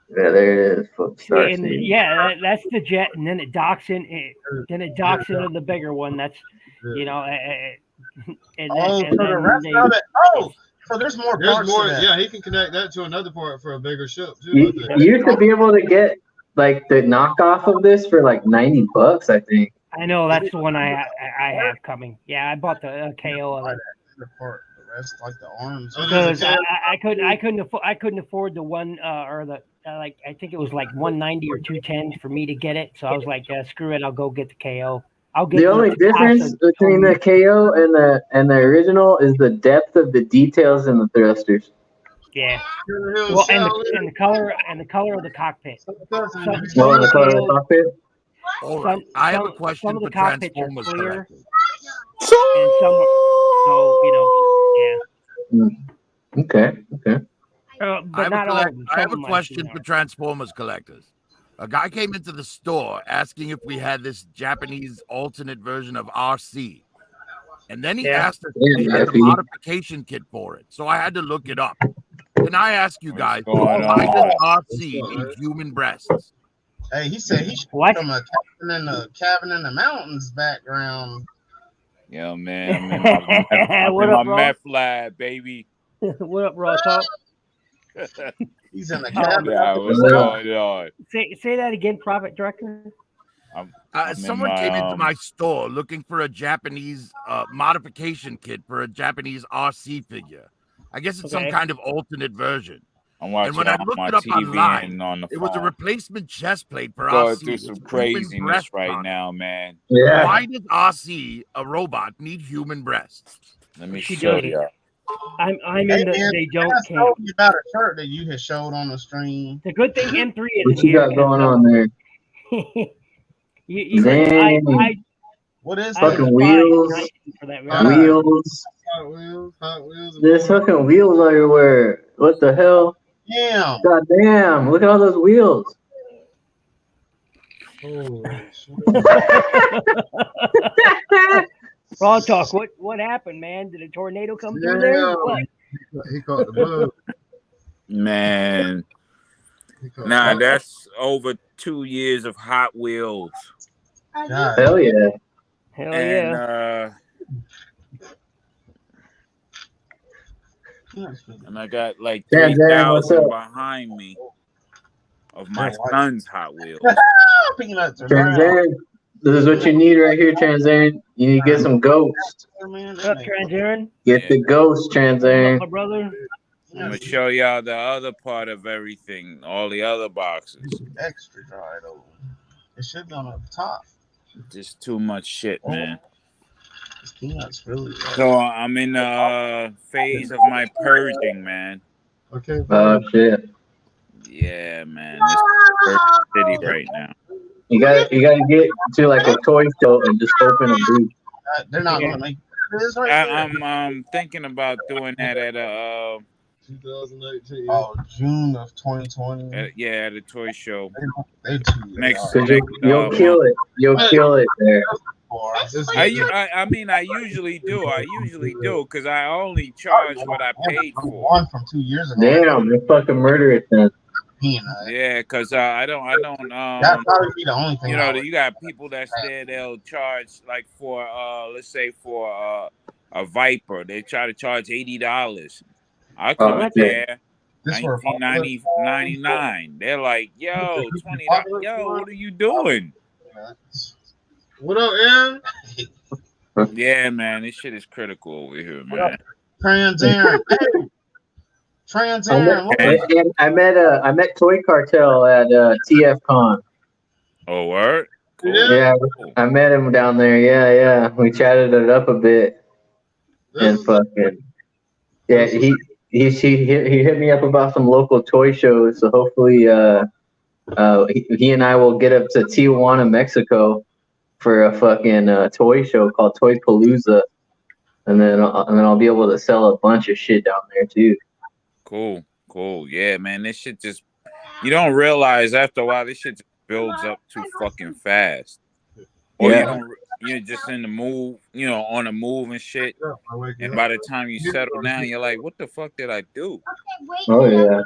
Yeah, there it is. That's the jet, and then it docks in. Then it docks into the bigger one. That's so there's more parts. Yeah, he can connect that to another part for a bigger ship too. You used to be able to get like the knockoff of this for like $90, I think. I know that's the one I have coming. Yeah, I bought the KO of it. The rest, like the arms. Because I couldn't afford the one or the I think it was like 190 or 210 for me to get it. So I was like, screw it, I'll go get the KO. The only difference between the KO and the original is the depth of the details in the thrusters. Yeah. Well, and the color of the cockpit. The color of the cockpit. All right. I have a question some of the for cockpits are Transformers clear, directly. and some are, so Okay. But not all of them. I have Some a of my question seen for are. Transformers collectors. A guy came into the store asking if we had this Japanese alternate version of RC. And then he asked us if we Yeah, had the Effie. modification kit for it. So I had to look it up. Can I ask you guys, going why does on? RC need human breasts? Hey, he said he showed What? them a cabin in the mountains background. Yeah, man. I'm in my, What up, Ross? meth lab, baby. What up, Raw Talk? He's in the cabin. Yeah, what's What? going on? Say that again, Prophet Director. I'm Someone came into my store looking for a Japanese modification kit for a Japanese RC figure. I guess it's some Okay. kind of alternate version. I'm watching And when I on looked my it up TV online, and on the it was a phone. replacement chest plate for Going RC. through with some human craziness breasts right on it. now, man. Yeah. Why does RC, a robot, need human breasts? Let me She show does. you. I'm Hey, in the man, they I don't told camp. you about a shirt that you had showed on the stream. The good thing M3 is What in you here. got going on there? Dang. What is I that? Fucking was wheels. for that very reason. Wheels. Hot Wheels. There's fucking wheels everywhere. What the hell? Damn. God damn. Look at all those wheels. Holy shit. Raw Talk. What happened, man? Did a tornado come through there? What? He caught the bug. Man. Nah, that's over 2 years of Hot Wheels. God. Hell yeah. Hell And yeah. and I got like Damn, Darren, what's 3,000 up? behind me of my That's like- son's Hot Wheels. Peanuts are brown. Transarin, this is what you need right here, Transarin. You need to get some ghosts. Man, What up, Transaren? Get Yeah. the ghosts, What up, Transarin. my brother? I'm gonna show y'all the other part of everything, all the other boxes. Extra dry though. It should be on the top. Just too much shit, man. This peanuts really. So I'm in the phase of my purging, man. Okay. Oh shit. Yeah, man. This is Purge City right now. You gotta get to like a toy show and just open a booth. They're not gonna make this right there. I'm thinking about doing that at a 2019. Oh, June of 2020. at a toy show They too next. Cause you'll kill it. You'll kill it there. I mean, I usually do. Because I only charge what I paid for. One from 2 years ago. Damn, you're fucking murderous then. Peanut. Yeah, because I don't. That'd probably be the only thing. You know, you got people that say they'll charge like for let's say for a Viper, they try to charge $80. I come in there. $19.99. They're like, yo, $20. Yo, what are you doing? What up, Aaron? Yeah, man, this shit is critical over here, man. Transarin. Transarin. I met Toy Cartel at TFCon. Oh, word? Cool. Yeah, I met him down there. Yeah. We chatted it up a bit. And fucking yeah, he hit me up about some local toy shows. So hopefully, he and I will get up to Tijuana, Mexico, for a fucking toy show called Toy Palooza, and then I'll be able to sell a bunch of shit down there too. Cool. Yeah, man, this shit just, you don't realize after a while this shit just builds up too fucking fast. Or you're just in the move, on the move and shit. And by the time you settle down, you're like, what the fuck did I do? Oh yeah.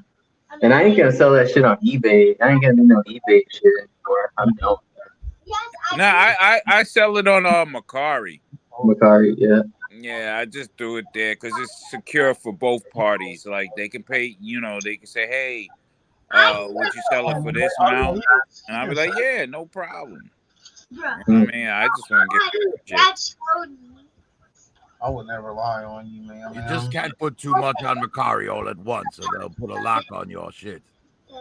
And I ain't gonna sell that shit on eBay. I ain't gonna do no eBay shit anymore. I'm done. Nah, I sell it on Mercari. Mercari, yeah. Yeah, I just do it there because it's secure for both parties. Like they can pay, they can say, hey, would you sell it for this amount? And I'll be like, yeah, no problem. I mean, I just want to get shit. I would never lie on you, man. You just can't put too much on Mercari all at once, or they'll put a lock on your shit.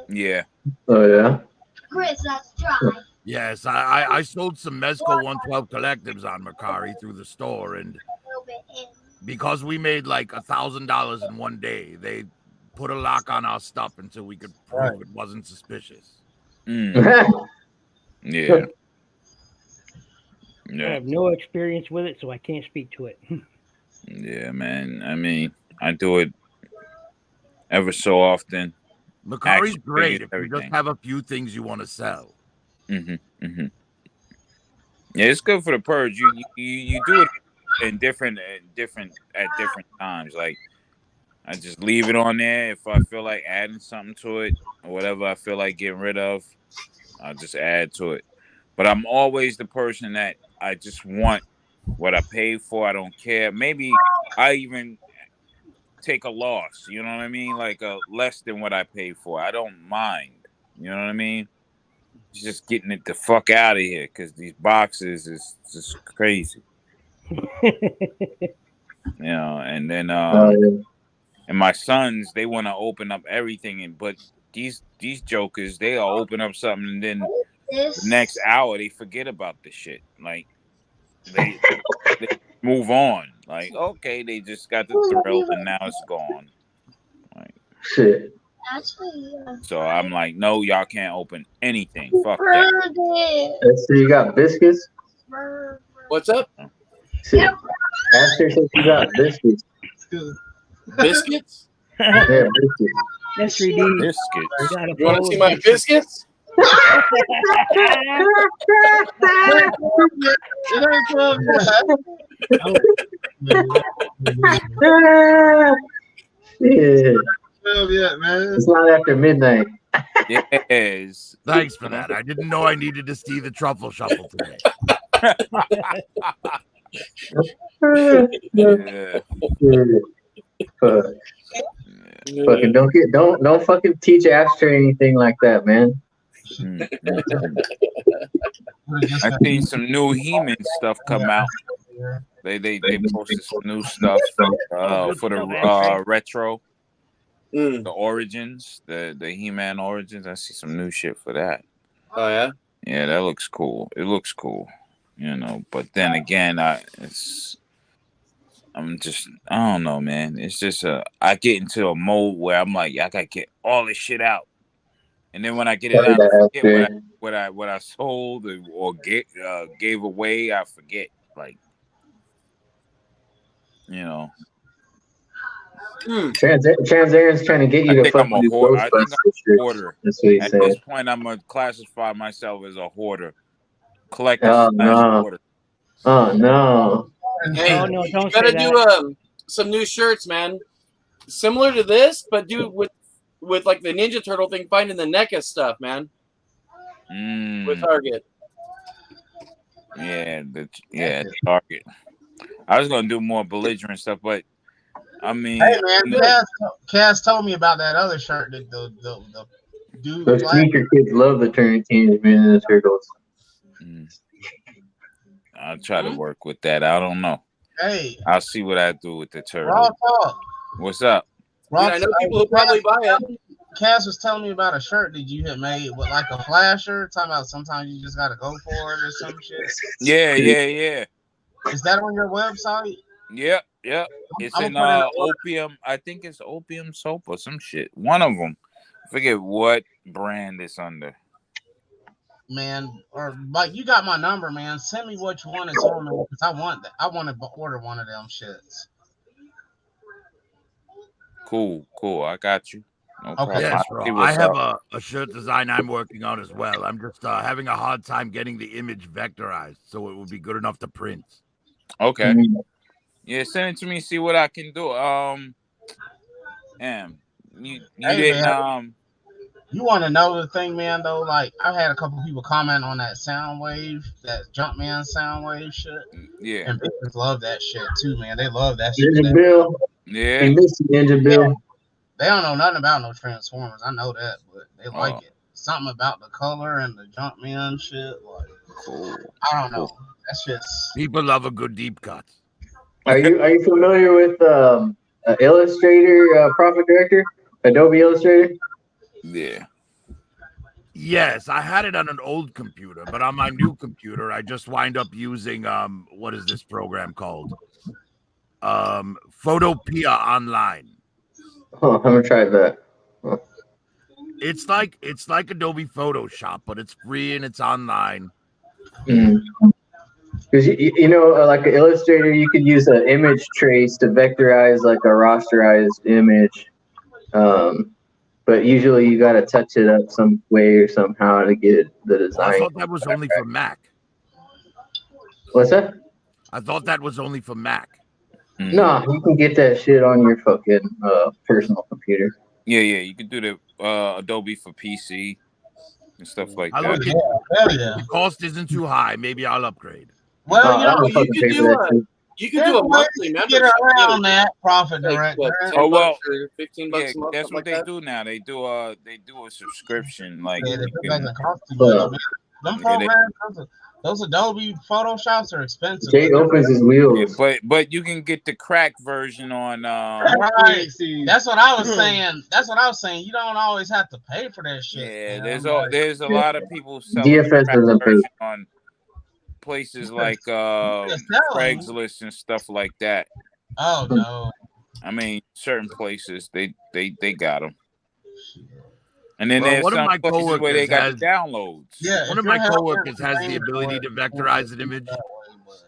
Yeah. Oh yeah. Chris, that's dry. Yes, I sold some Mezco 112 collectives on Mercari through the store, and because we made like $1,000 in one day, they put a lock on our stuff until we could prove it wasn't suspicious. Yeah. I have no experience with it, so I can't speak to it. Yeah, man. I mean, I do it ever so often. Macari's Action great figures, if you just everything. have a few things you want to sell. Mm-hmm. Yeah, it's good for the purge. You do it in different at different times. Like I just leave it on there if I feel like adding something to it or whatever I feel like getting rid of. I'll just add to it. But I'm always the person that I just want what I paid for. I don't care. Maybe I even take a loss. You know what I mean? Like less than what I paid for. I don't mind. You know what I mean? It's just getting it the fuck out of here because these boxes is just crazy. And then and my sons, they want to open up everything, and but these jokers, they'll open up something and then the next hour they forget about the shit. Like they move on. Like okay, they just got the thrill and now it's gone. Like Shit. so, I'm like, no, y'all can't open anything. Fuck that. So you got biscuits? What's up? Shit. Aster says you got biscuits. Biscuits? Yeah, biscuits. That's 3D. Biscuits. You want to see my biscuits? Yeah. Yeah, man. It's not after midnight. Yes. Thanks for that. I didn't know I needed to see the truffle shuffle today. Yeah. Fuck. Fucking don't fucking teach Aster anything like that, man. I seen some new He-Man stuff come out. They posted some new stuff for the retro, the Origins, the He-Man Origins. I see some new shit for that. Oh yeah. Yeah, that looks cool. It looks cool, But then again, I don't know, man. It's just I get into a mode where I'm like, I gotta get all this shit out, and then when I get it out, I forget what I sold or gave away. I forget, like, Trans-Aaron's trying to get you to fucking do Ghostbusters shirts. That's what he at said. this point, I'm gonna classify myself as a hoarder, collector Oh slash no! hoarder. Oh no! Hey, Oh, no, you don't gotta say do some new shirts, man. Similar to this, but do with like the Ninja Turtle thing, finding the NECA stuff, man. With Target. Yeah, Target. I was gonna do more belligerent stuff, but I mean, hey man, Cass told me about that other shirt that the dude. Those sneaker kids love the Teenage Mutant Ninja Turtles. I'll try to work with that. I don't know. Hey, I'll see what I do with the turtle. Raw talk. What's up? Dude, I know people who probably buy it. Cass was telling me about a shirt that you had made with like a flasher. Talking about sometimes you just gotta go for it or some shit. Yeah. Is that on your website? Yep. It's in Opium. I think it's Opium Soap or some shit. One of them. I forget what brand it's under. Man, or like you got my number, man. Send me what you want and tell me because I want that. I want to order one of them shits. Cool. I got you. No problem. Yes, bro. I have a shirt design I'm working on as well. I'm just having a hard time getting the image vectorized, so it would be good enough to print. Okay. Yeah, send it to me. See what I can do. You didn't. Man, you want to know the thing, man? Though, like I had a couple people comment on that Soundwave, that Jumpman Soundwave shit. Yeah, and bitches love that shit too, man. They love that shit. Ninja Bill. Yeah. He missed Ninja Bill. They don't know nothing about no Transformers. I know that, but they like it. Something about the color and the Jumpman shit. Like, cool. I don't know. That's just people love a good deep cut. Are you familiar with Illustrator, Profit Director, Adobe Illustrator? Yeah. Yes, I had it on an old computer, but on my new computer, I just wind up using what is this program called? Photopea Online. Oh, I haven't tried that. Huh. It's like Adobe Photoshop, but it's free and it's online. Because you know, like an illustrator, you could use an image trace to vectorize like a rasterized image. But usually you got to touch it up some way or somehow to get the I design. thought that was only for Mac. What's that? I thought that was only for Mac. No, you can get that shit on your fucking personal computer. Yeah, you can do the Adobe for PC and stuff like I that. look at the cost isn't too high. Maybe I'll upgrade. Well, I don't you fucking could pay do for that a shit. you could do a monthly Get membership. around that profit Like director. what, $10 Oh, well, or $15 Yeah, a month? that's something what like they that? do now. They do a subscription. Like Yeah, you it can, doesn't cost too Well, much. Them yeah, they- programs, those Adobe Photoshops are expensive. Jay opens his yeah, wheels. but you can get the crack version on. Right. That's what I was saying. That's what I was saying. You don't always have to pay for that shit. Yeah, man. there's a lot of people selling DFS crack doesn't pay. version on places like selling. Craigslist and stuff like that. Oh no. I mean, certain places they got them. And then Well, there's one of some my places where they got coworkers the downloads. Yeah. One if of my you're having coworkers has the ability to vectorize an image.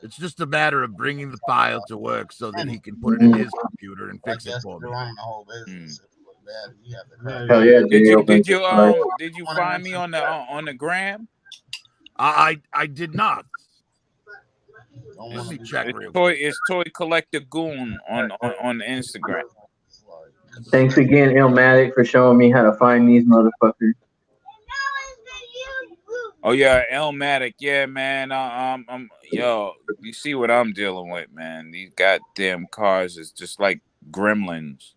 It's just a matter of bringing the file to work so that he can put it in his computer and fix it for me. running the whole business. You have to Hell yeah, Jay opens. Did you find me on the gram? I did not. Let me check real quick. It's Toy Collector Goon on Instagram. Thanks again, Illmatic, for showing me how to find these motherfuckers. Oh yeah, Elmatic, yeah, man. Yo, you see what I'm dealing with, man? These goddamn cars is just like gremlins.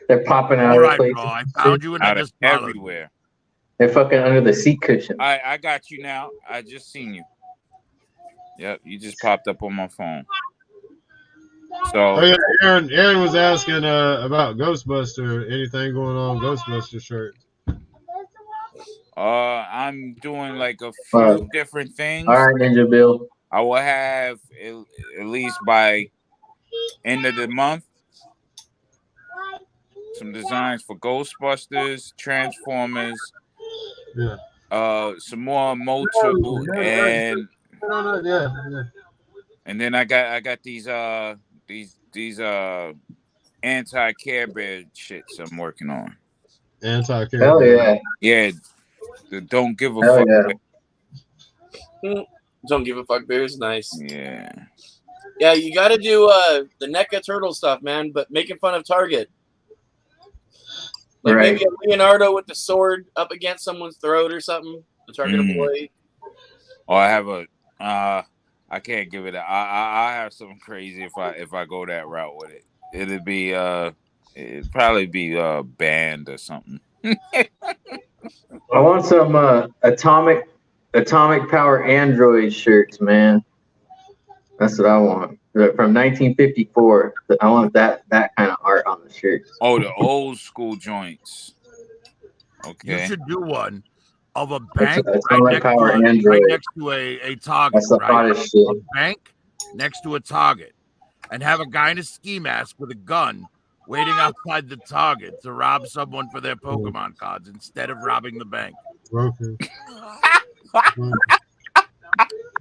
They're popping out All of right, places. bro. I found you and I Out of just followed you. everywhere. They're fucking under the seat cushion. I got you now. I just seen you. Yep, you just popped up on my phone. So Oh yeah, Aaron was asking about Ghostbuster. Anything going on Ghostbuster shirt? I'm doing like a few different things. All right, Ninja Bill. I will have at least by end of the month some designs for Ghostbusters, Transformers, some more Motu, and then I got these anti-Care Bear shits I'm working on. Anti-Care Hell Bear. yeah. Yeah, the Don't Give a Hell Fuck. yeah. Don't give a fuck bear is nice. Yeah. Yeah, you got to do the NECA turtle stuff, man, but making fun of Target. Like Right. maybe a Leonardo with the sword up against someone's throat or something. The Target employee. Oh, I have a. I can't give it. I have something crazy if I go that route with it. It'd probably be banned or something. I want some atomic power android shirts, man. That's what I want. From 1954. I want that kind of art on the shirts. Oh, the old school joints. You Okay. should do one of a bank Atomic power android. right next to a Target. That's the Right? hottest shit. A bank next to a Target, and have a guy in a ski mask with a gun waiting outside the Target to rob someone for their Pokemon cards instead of robbing the bank. Okay.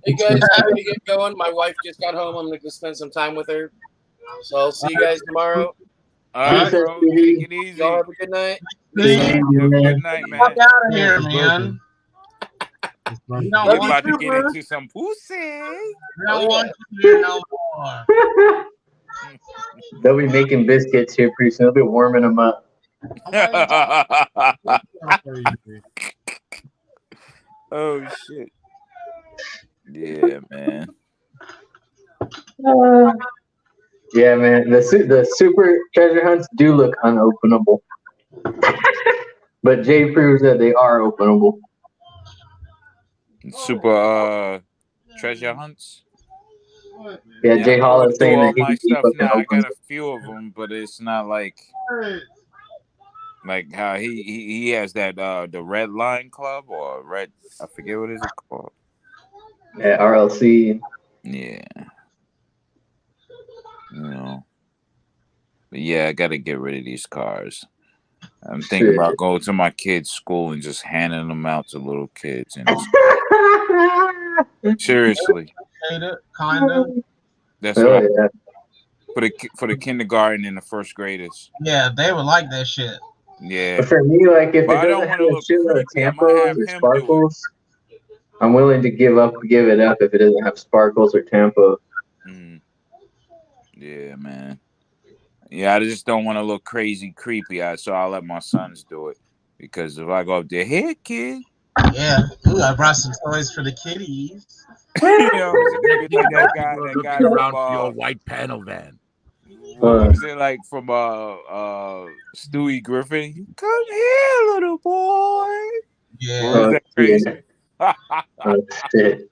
Hey guys, I'm gonna get going. My wife just got home. I'm gonna go spend some time with her. So I'll see you guys tomorrow. All right, bro. Take it easy. Y'all have a good night. Have a good night, man. Fuck out of here, man. You don't We're want about to to, get into some pussy. You don't want to hear no more. They'll be making biscuits here pretty soon. They'll be warming them up. Oh shit. Yeah, man. Yeah, man. The super treasure hunts do look unopenable, but Jay proves that they are openable. Super treasure hunts. Yeah, Jay Hall is saying all that he my can keep stuff fucking now. I open. got a few of them, but it's not like how he has that the Red Line Club or Red. I forget what is it called. Yeah, RLC. Yeah. You know. But yeah, I got to get rid of these cars. I'm thinking about going to my kids' school and just handing them out to little kids. And seriously, Kind of. that's what for the kindergarten and the first graders. Yeah, they would like that shit. Yeah. But for me, like if But it I don't doesn't have want to a look shitload of creepy. I'm gonna tampos have or him do it. sparkles, I'm willing to give it up if it doesn't have sparkles or tampos. Yeah, man. Yeah, I just don't want to look crazy creepy. So I'll let my sons do it. Because if I go up there, hey kid. Yeah. Ooh, I brought some toys for the kitties. You know, that guy looking around from for your white panel van. what was it like from Stewie Griffin? Come here, little boy. Yeah. Was that crazy? Oh shit.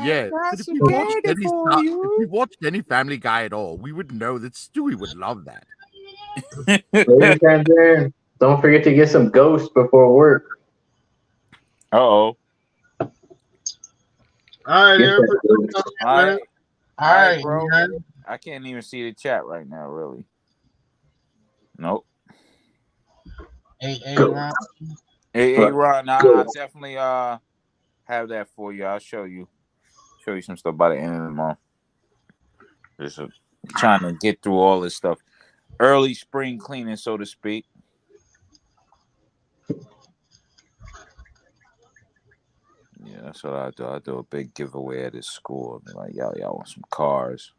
Yeah, but if we watched any Family Guy at all, we would know that Stewie would love that. Ladies and gentlemen, don't forget to get some Ghosts before work. Uh-oh. All right, Get Aaron. All right, bro. Aaron. I can't even see the chat right now, really. Nope. Hey, Ron. Hey, Ron, I'll definitely have that for you. I'll show you some stuff by the end of the month. Just trying to get through all this stuff. Early spring cleaning, so to speak. Yeah, that's what I do. I do a big giveaway at his school. I'll be like, y'all want some cars?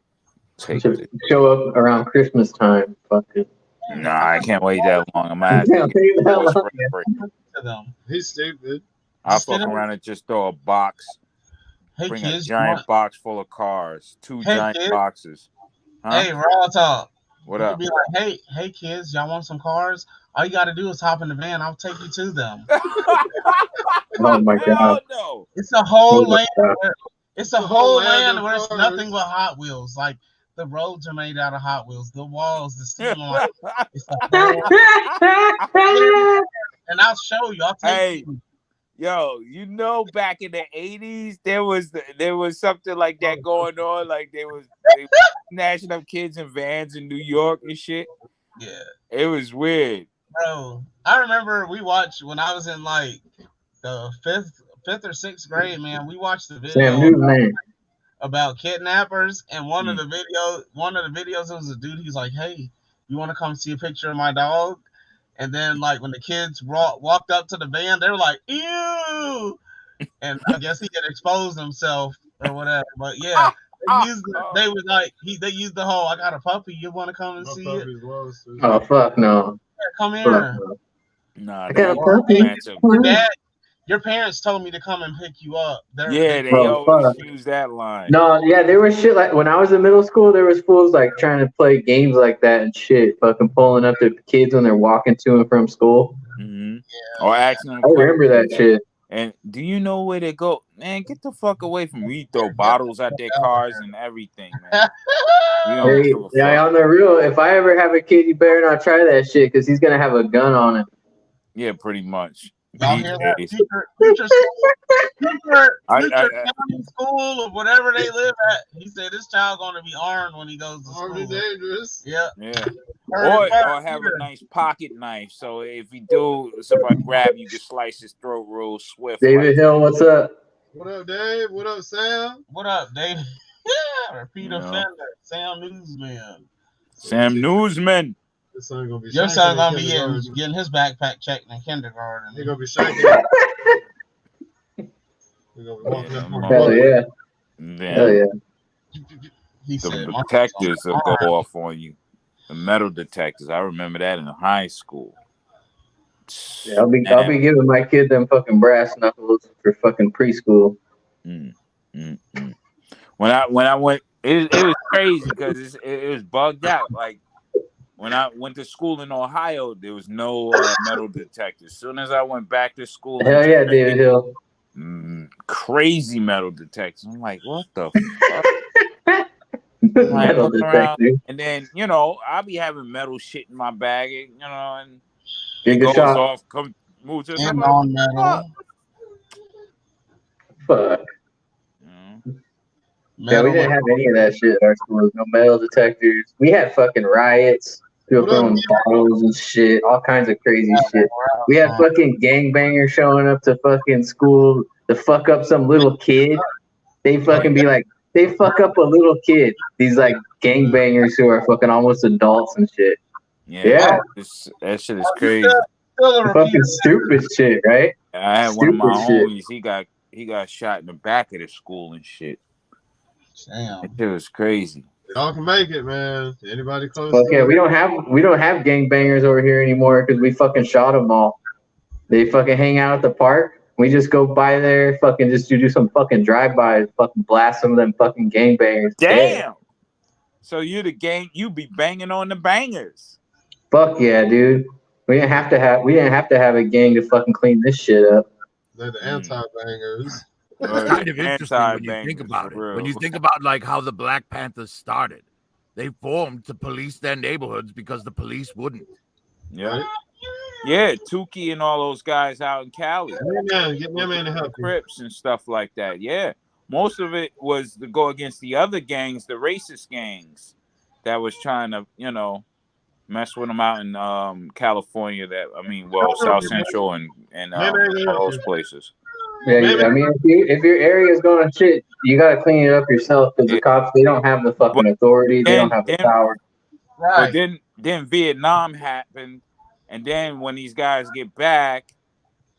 Take it. Show up around Christmas time. Fuck it. Nah, I can't wait that long. I'm gonna have to get spring break. He's stupid. I'll fuck around and just throw a box. Hey, Bring kids, a giant box full of cars. Two giant kids. boxes. Huh? Hey, Raw Talk. What you up? Could be like, hey, kids, y'all want some cars? All you got to do is hop in the van. I'll take you to them. Oh my god! No. It's a whole land. God. It's a whole land where it's nothing but Hot Wheels. Like the roads are made out of Hot Wheels. The walls, the ceiling. It's a whole. And I'll show you. I'll take you. Yo, you know, back in the 80s, there was something like that going on. Like they was snatching up kids in vans in New York and shit. Yeah, it was weird, bro. I remember we watched when I was in like the fifth or sixth grade. Man, we watched the video about kidnappers, and one of the videos, it was a dude. He's like, "Hey, you want to come see a picture of my dog?" And then, like, when the kids walked up to the van, they were like, "Ew!" And I guess he had exposed himself or whatever. But yeah, they used the whole, "I got a puppy. You want to come and see it?" Oh fuck no! Yeah, come here. Nah, I got a puppy. Your parents told me to come and pick you up. They always use that line. No, yeah, there was shit like when I was in middle school. There was fools like trying to play games like that and shit, fucking pulling up the kids when they're walking to and from school. Mm-hmm. Yeah. Or asking them. I remember that shit. And do you know where they go? Man, get the fuck away from me. Throw bottles at their cars and everything, man. You don't give a fuck. Yeah, on the real, if I ever have a kid, you better not try that shit because he's gonna have a gun on him. Yeah, pretty much. Y'all hear that? Future county school or whatever they live at. He said this child gonna be armed when he goes to school. Armed and dangerous. Yeah. Or have a nice pocket knife, so if you do somebody grab you, can slice his throat real swift. David Hill, what's up? What up, Dave? What up, Sam? What up, Dave? Yeah, repeat offender, Sam Newsman. Sam Newsman. Your son gonna be getting his backpack checked in kindergarten. He's gonna be shanking. We're gonna be walking up. Hell yeah. Hell yeah. The detectives will go off on you. The metal detectors. I remember that in high school. Yeah, I'll be giving my kid them fucking brass knuckles for fucking preschool. When I went, it was crazy because it was bugged out. Like when I went to school in Ohio, there was no metal detectors. As soon as I went back to school, hell yeah, David Hill. Crazy metal detectors. I'm like, what the fuck? Metal detector. And then, I'll be having metal shit in my bag, and it goes off, move to the metal. Fuck. Yeah, we didn't have any of that shit at our school. No metal detectors. We had fucking riots. People throwing bottles and shit, all kinds of crazy shit. We had fucking gangbangers showing up to fucking school to fuck up some little kid. They fucking be like, they fuck up a little kid. These like gangbangers who are fucking almost adults and shit. Yeah. That shit is crazy. Fucking stupid shit, right? I had one of my homies. He got shot in the back of the school and shit. Damn. That shit was crazy. Y'all can make it, man. Anybody close? Okay, we don't have gangbangers over here anymore because we fucking shot them all. They fucking hang out at the park. We just go by there, fucking just do some fucking drive-bys, fucking blast some of them fucking gangbangers. Damn. So you the gang? You be banging on the bangers? Fuck yeah, dude. We didn't have to have a gang to fucking clean this shit up. They're the anti-bangers. It's kind of interesting when you think about it. When you think about like how the Black Panthers started, they formed to police their neighborhoods because the police wouldn't. Yeah, yeah. Tukey and all those guys out in Cali. Get me man to help you. Crips and stuff like that. Yeah, most of it was to go against the other gangs, the racist gangs that was trying to, mess with them out in California. South Central and all those places. Yeah, I mean, if your area is going to shit, you got to clean it up yourself because the cops, they don't have the fucking authority. They don't have the power. Right. But then Vietnam happened, and then when these guys get back,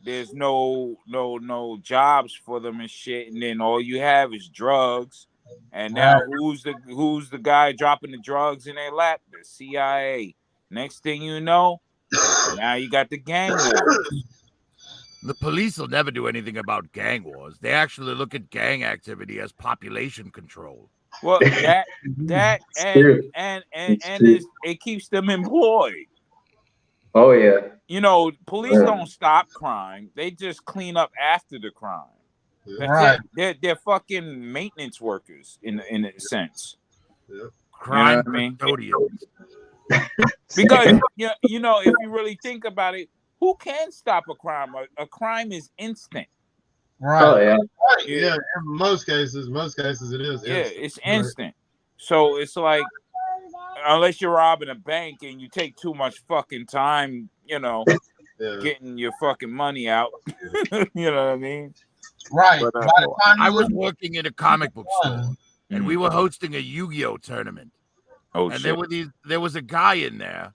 there's no jobs for them and shit, and then all you have is drugs. And now who's the guy dropping the drugs in their lap? The CIA. Next thing you know, now you got the gang wars. The police will never do anything about gang wars. They actually look at gang activity as population control. Well, that and it keeps them employed. Oh yeah. Police don't stop crime; they just clean up after the crime. Right. They're fucking maintenance workers in a sense. Yep. Crime custodians. Because if you really think about it, who can stop a crime? A crime is instant. Right. Oh yeah. Right. Yeah. In most cases it is. Yeah, it's instant. Right. So it's like, unless you're robbing a bank and you take too much fucking time, getting your fucking money out. You know what I mean? Right. But, I was working in a comic book store, and we were hosting a Yu-Gi-Oh tournament. Oh, and shit. there was a guy in there.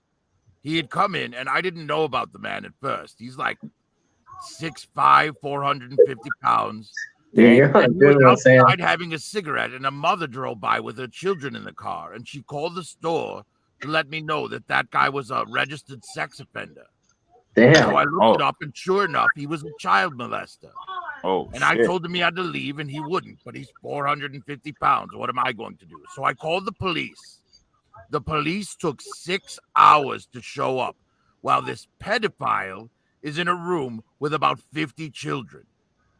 He had come in, and I didn't know about the man at first. He's like 6'5", 450 pounds. Yeah, you're on a And he was good one, Sam. outside having a cigarette, and a mother drove by with her children in the car, and she called the store to let me know that guy was a registered sex offender. Damn. So I looked it up, and sure enough, he was a child molester. Oh, and I told him he had to leave, and he wouldn't, but he's 450 pounds. What am I going to do? So I called the police. The police took 6 hours to show up, while this pedophile is in a room with about 50 children.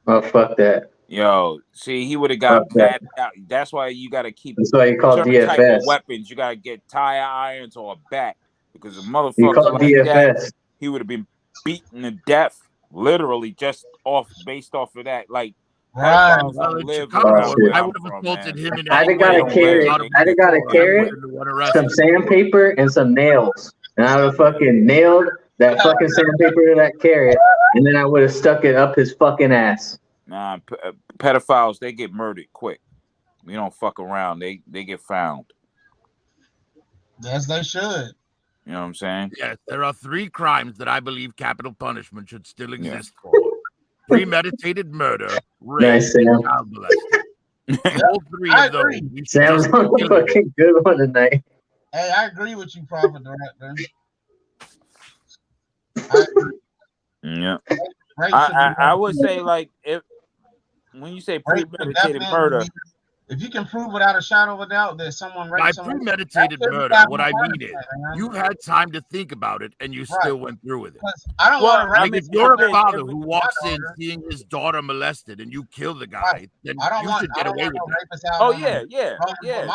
Oh, fuck that. Yo, see, he would have got bad out. That's why you got to keep. That's why you call certain type DFS. of weapons. You got to get tire irons or a bat, because a You motherfucker call like DFS. that, he would have been beaten to death, literally, just based off of that. Like, right. Well, in live Chicago, around I would from, have assaulted man. him in I'd any have got way. a carrot. I'd have got a carrot, some sandpaper, and some nails. And I would have fucking nailed that fucking sandpaper to that carrot, and then I would have stuck it up his fucking ass. Nah, pedophiles, they get murdered quick. We don't fuck around. They get found. As they should. You know what I'm saying? Yes, there are 3 crimes that I believe capital punishment should still exist for: premeditated murder, rape, Nice, Sam. and child molestation. All 3 of those. we should Sam's just on a kill them. fucking good one tonight. Hey, I agree with you, Prophet Director. Yeah. I would say, like, when you say premeditated murder, if you can prove without a shadow of a doubt that someone By raped someone, premeditated murder, what I mean is, you had time to think about it, and you still went through with it. I don't want to Like, rape. if you're a father who walks in seeing his daughter molested and you kill the guy, then you should get away with it. oh yeah,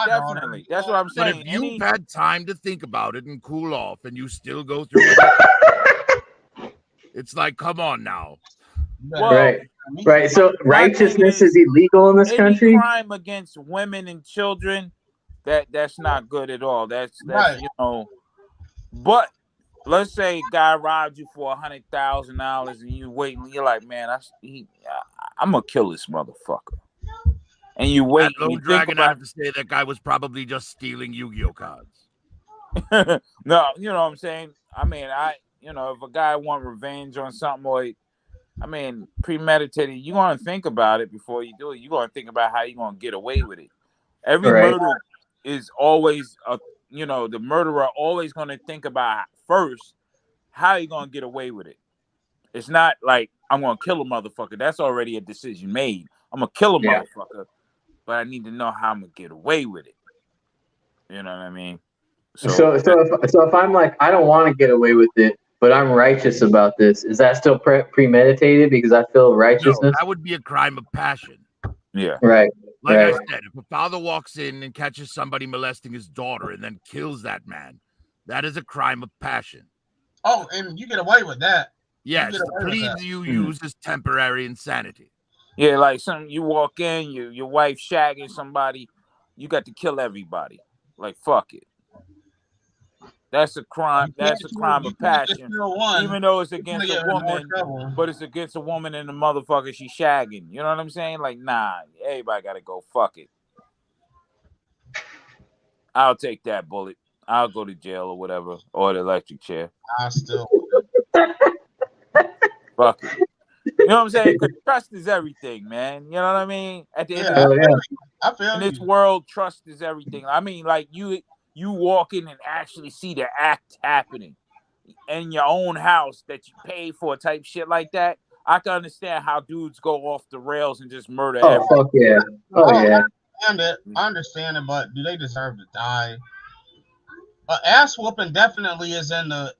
definitely. That's what I'm But saying. if you've had time to think about it and cool off, and you still go through with it, it's like, come on now. Right. So righteousness is illegal in this any country? crime against women and children, that's not good at all. That's But let's say a guy robbed you for $100,000 and you waiting. You're like, man, I'm gonna kill this motherfucker. And you At wait and Low you think Dragon, I about. have to say that guy was probably just stealing Yu-Gi-Oh cards. No, you know what I'm saying. I mean, if a guy want revenge on something, or premeditated, you're gonna think about it before you do it. You're gonna think about how you're gonna get away with it. Every Right. murder is always the murderer always gonna think about first how you gonna get away with it. It's not like I'm gonna kill a motherfucker. That's already a decision made. I'm gonna kill a motherfucker, but I need to know how I'm gonna get away with it. You know what I mean? So if I'm like, I don't want to get away with it, but I'm righteous about this, is that still premeditated because I feel righteousness? No, that would be a crime of passion. Yeah. Right. Like right. I said, if a father walks in and catches somebody molesting his daughter and then kills that man, that is a crime of passion. Oh, and you get away with that. Yes, the plea you use is temporary insanity. Yeah, like you walk in, your wife shagging somebody, you got to kill everybody. Like, fuck it. That's a crime. That's a crime of passion. Even though it's against a woman, but it's against a woman and the motherfucker she's shagging. You know what I'm saying? Like, nah, everybody got to go. Fuck it. I'll take that bullet. I'll go to jail or whatever, or the electric chair. I still. Fuck it. You know what I'm saying? Because trust is everything, man. You know what I mean? At the end of the day, I feel in this world, trust is everything. I mean, like you walk in and actually see the act happening in your own house that you pay for, type shit like that. I can understand how dudes go off the rails and just murder everyone. Fuck yeah. Yeah. I understand it, but do they deserve to die? Ass whooping definitely is in the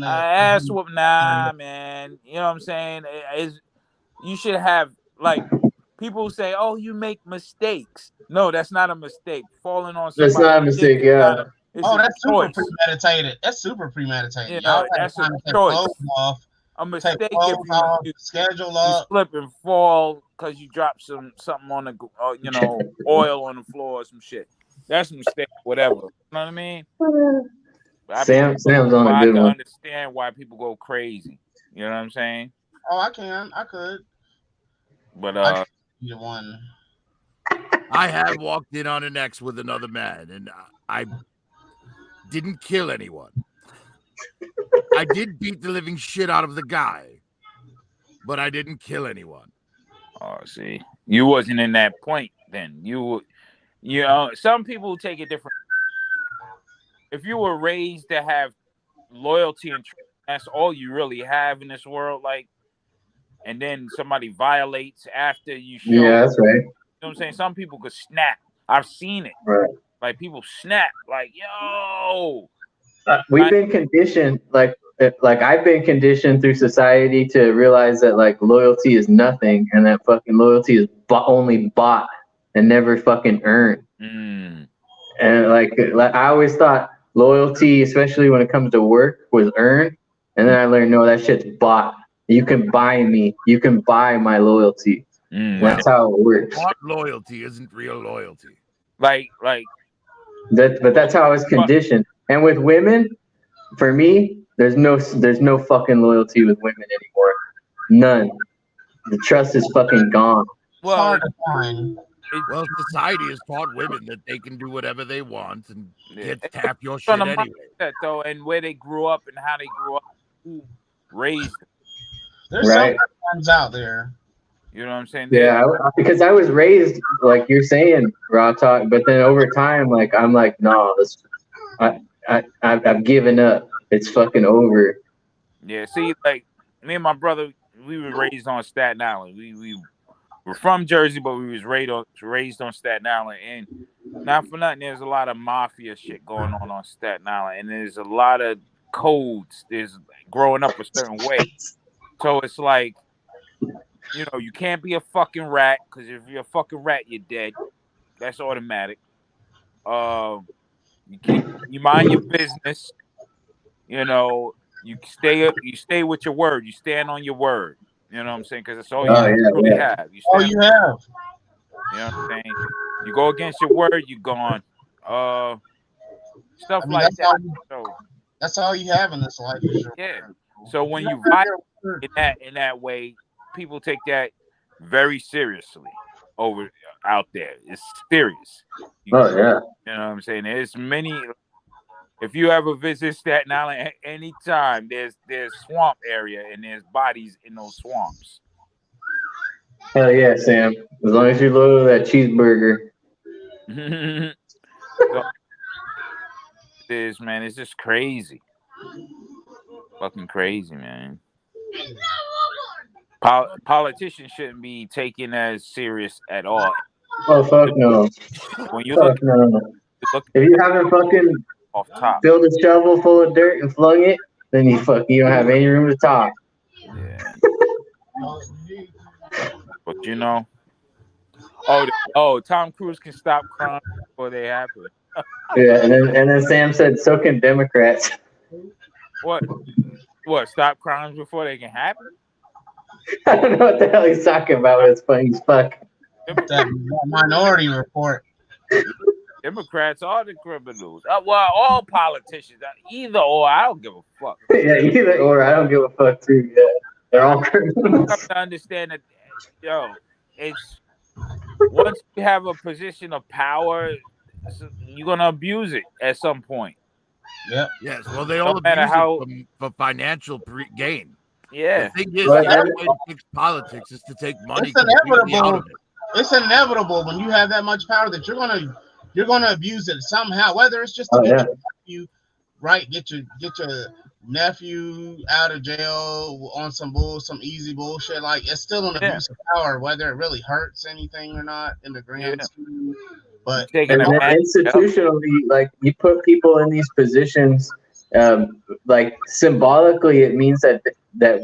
ass whoop. Nah, man. You know what I'm saying? You should have, like, people say, "Oh, you make mistakes." No, that's not a mistake. Falling on somebody. That's not a mistake. Yeah. That's super premeditated. That's super premeditated. Yeah, that's a choice. A mistake if you schedule you slip and fall because you drop something on the oil on the floor or some shit. That's a mistake, whatever. You know what I mean? Sam's on a good one. I can understand why people go crazy. You know what I'm saying? Oh, I can. I could. But you one. I have walked in on an ex with another man, and I didn't kill anyone. I did beat the living shit out of the guy, but I didn't kill anyone. Oh, see, you wasn't in that point then. You know, some people take it different. If you were raised to have loyalty and trust, that's all you really have in this world, like, and then somebody violates after you show. Yeah, that's right. You know what I'm saying? Some people could snap. I've seen it. Right. Like, people snap. Like, yo. We've been conditioned, like I've been conditioned through society to realize that like loyalty is nothing, and that fucking loyalty is only bought and never fucking earned. And like I always thought loyalty, especially when it comes to work, was earned, and then I learned no, that shit's bought. You can buy me. You can buy my loyalty. That's how it works. Bought loyalty isn't real loyalty. Like that, but that's how I was conditioned. And with women, for me, there's no fucking loyalty with women anymore. None. The trust is fucking gone. Well, society has taught women that they can do whatever they want and get tap your shit anyway. Though, and where they grew up and how they grew up, who raised them. There's some ones out there. You know what I'm saying? Yeah, because I was raised like you're saying, raw talk, but then over time, like I'm like, no, I've given up. It's fucking over. Yeah, see, like me and my brother, we were raised on Staten Island. We were from Jersey, but we was raised on Staten Island. And not for nothing, there's a lot of mafia shit going on Staten Island, and there's a lot of codes. There's growing up a certain way, so it's like, you know, you can't be a fucking rat, because if you're a fucking rat, you're dead. That's automatic. You mind your business. You know, you stay with your word. You stand on your word. You know what I'm saying? Because that's all you really have. You have. You know what I'm saying? You go against your word, you're gone. Stuff like that. So That's all you have in this life. Is your Yeah. word. So when you Remember violate your word. in that way, people take that very seriously over out there. It's serious. You Oh yeah. know what I'm saying? There's many. If you ever visit Staten Island at any time, there's swamp area and there's bodies in those swamps. Hell yeah, Sam. As long as you're loyal to that cheeseburger. So it is, man. It's just crazy. Fucking crazy, man. Politicians shouldn't be taken as serious at all. Oh fuck no. When you Fuck no. look If you haven't fucking off top, filled a shovel full of dirt and flung it, then you don't have any room to talk. yeah. But you know, Tom Cruise can stop crime before they happen. Yeah, and then Sam said, so can Democrats. What? Stop crimes before they can happen? I don't know what the hell he's talking about, but it's funny as fuck. That Minority Report. Democrats are the criminals. Well, all politicians, either or. I don't give a fuck. Yeah, either or. I don't give a fuck too. Yeah, they're all criminals. I have to understand that, it's once you have a position of power, you're gonna abuse it at some point. Yep. Yes, well, they all matter abuse how- it for financial gain. Yeah. The thing is, Well, the only way to fix politics is to take money It's completely out inevitable. of it. It's inevitable when you have that much power that you're gonna abuse it somehow. Whether it's just to Oh, get yeah. your nephew right, get your nephew out of jail on some easy bullshit. Like it's still an Yeah. abuse of power, whether it really hurts anything or not in the grand Yeah. scheme. But Taking And then advantage. institutionally, like you put people in these positions, like symbolically, it means that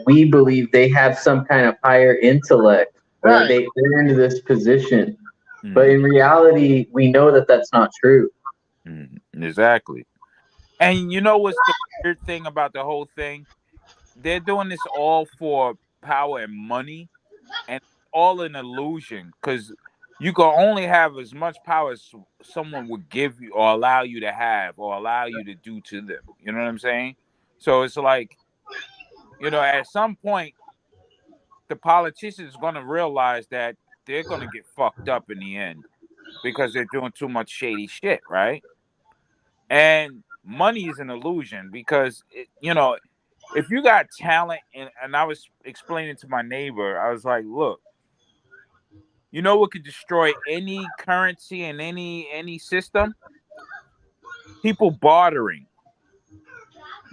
we believe they have some kind of higher intellect, or Right. they're into this position. Mhm. But in reality, we know that that's not true. Exactly. And you know what's the weird thing about the whole thing? They're doing this all for power and money, and all an illusion, because you can only have as much power as someone would give you or allow you to have or allow you to do to them. You know what I'm saying? So it's like, at some point, the politicians are going to realize that they're going to get fucked up in the end because they're doing too much shady shit, right? And money is an illusion because, if you got talent, and I was explaining to my neighbor, I was like, look, you know what could destroy any currency and any system? People bartering.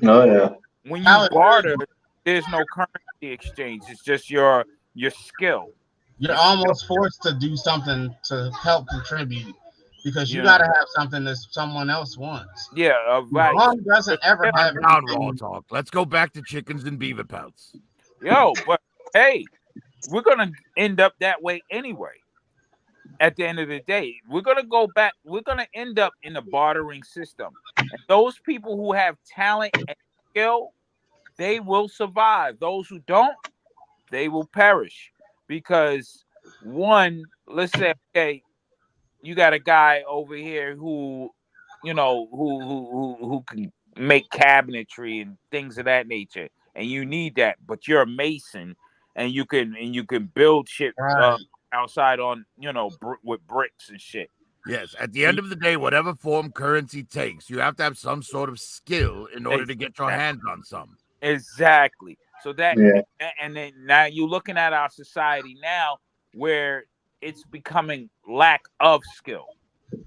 Oh yeah. When How you it barter, there's no currency exchange. It's just your skill. you're almost forced to do something to help contribute because you Yeah. gotta have something that someone else wants. Yeah, right. Mom doesn't ever have Down raw anything. talk. Let's go back to chickens and beaver pelts. Yo, but hey, we're gonna end up that way anyway. At the end of the day, we're gonna go back. We're gonna end up in a bartering system, and those people who have talent and skill, they will survive. Those who don't, they will perish. Because one, let's say, okay, you got a guy over here who, who can make cabinetry and things of that nature, and you need that, but you're a mason, and you can build shit Right. outside on with bricks and shit. Yes, at the end of the day, whatever form currency takes, you have to have some sort of skill in order to get your hands on some. Exactly. So that, Yeah. and then now you're looking at our society now where it's becoming lack of skill.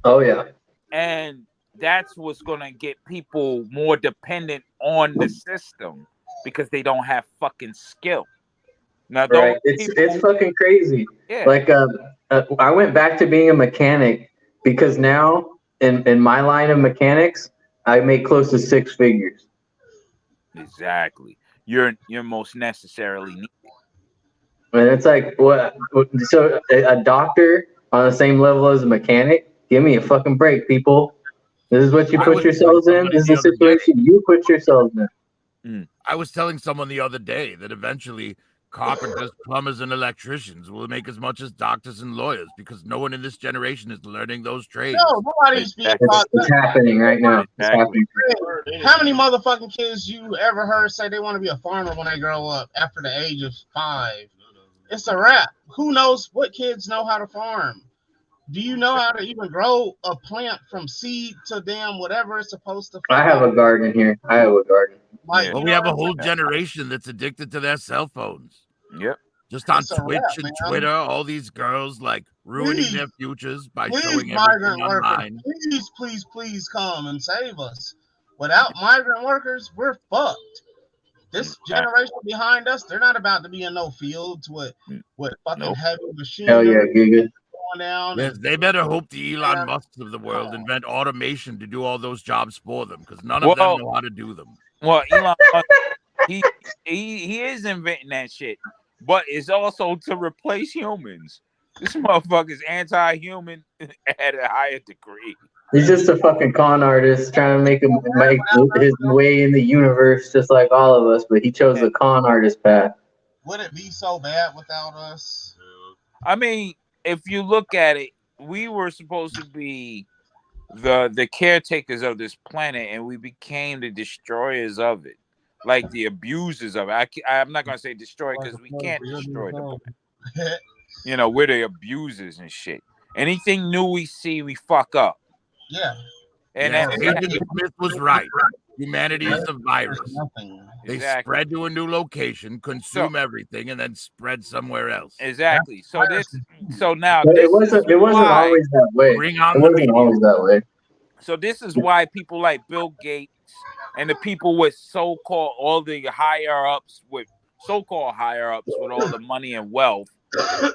Oh yeah. And that's what's going to get people more dependent on the system because they don't have fucking skill. Now, those Right. It's fucking crazy. Yeah. Like I went back to being a mechanic because now in my line of mechanics, I make close to 6 figures. Exactly. You're most necessarily needed. And it's like, what? So a doctor on the same level as a mechanic? Give me a fucking break, people. This is what you I put was yourselves in. telling This is the somebody the other day- situation you put yourselves in. I was telling someone the other day that eventually carpenters, plumbers, and electricians will make as much as doctors and lawyers because no one in this generation is learning those trades. No, nobody's being taught It's that. happening right now. It's Exactly. happening. How many motherfucking kids you ever heard say they want to be a farmer when they grow up after the age of 5? It's a wrap. Who knows what kids know how to farm? Do you know how to even grow a plant from seed to damn whatever it's supposed to? I have a garden here. I have a garden. Like, Yeah. Well, you we know have a what I'm whole saying? generation that's addicted to their cell phones. Yep. Just on It's a Twitch wrap, and man. Twitter, all these girls like ruining Please, their futures by please, showing everything migrant workers, online. please come and save us. Without migrant workers, we're fucked. This generation behind us, they're not about to be in no fields with fucking Nope. heavy Hell machinery yeah, Giga. going down. Yes, And they better hope the Elon Yeah. Musks of the world invent automation to do all those jobs for them because none of them Well, know how to do them. well, Elon Musk, he is inventing that shit, but it's also to replace humans. This motherfucker's anti-human at a higher degree. He's just a fucking con artist trying to make his way in the universe just like all of us, but he chose the con artist path. would it be so bad without us? I mean, if you look at it, we were supposed to be the caretakers of this planet, and we became the destroyers of it, like the abusers of it. I'm not gonna say destroy because we can't destroy the planet. You know, we're the abusers and shit. Anything new we see, we fuck up. Yeah. And Yeah, that's Agent Smith was right. Humanity is the virus. Nothing. They Exactly. spread to a new location, consume everything, and then spread somewhere else. Exactly. So now But this it wasn't is why, always that way. Bring on It the wasn't media. always that way. So this is why people like Bill Gates and the people with so-called all the higher-ups with so-called higher-ups with all the money and wealth,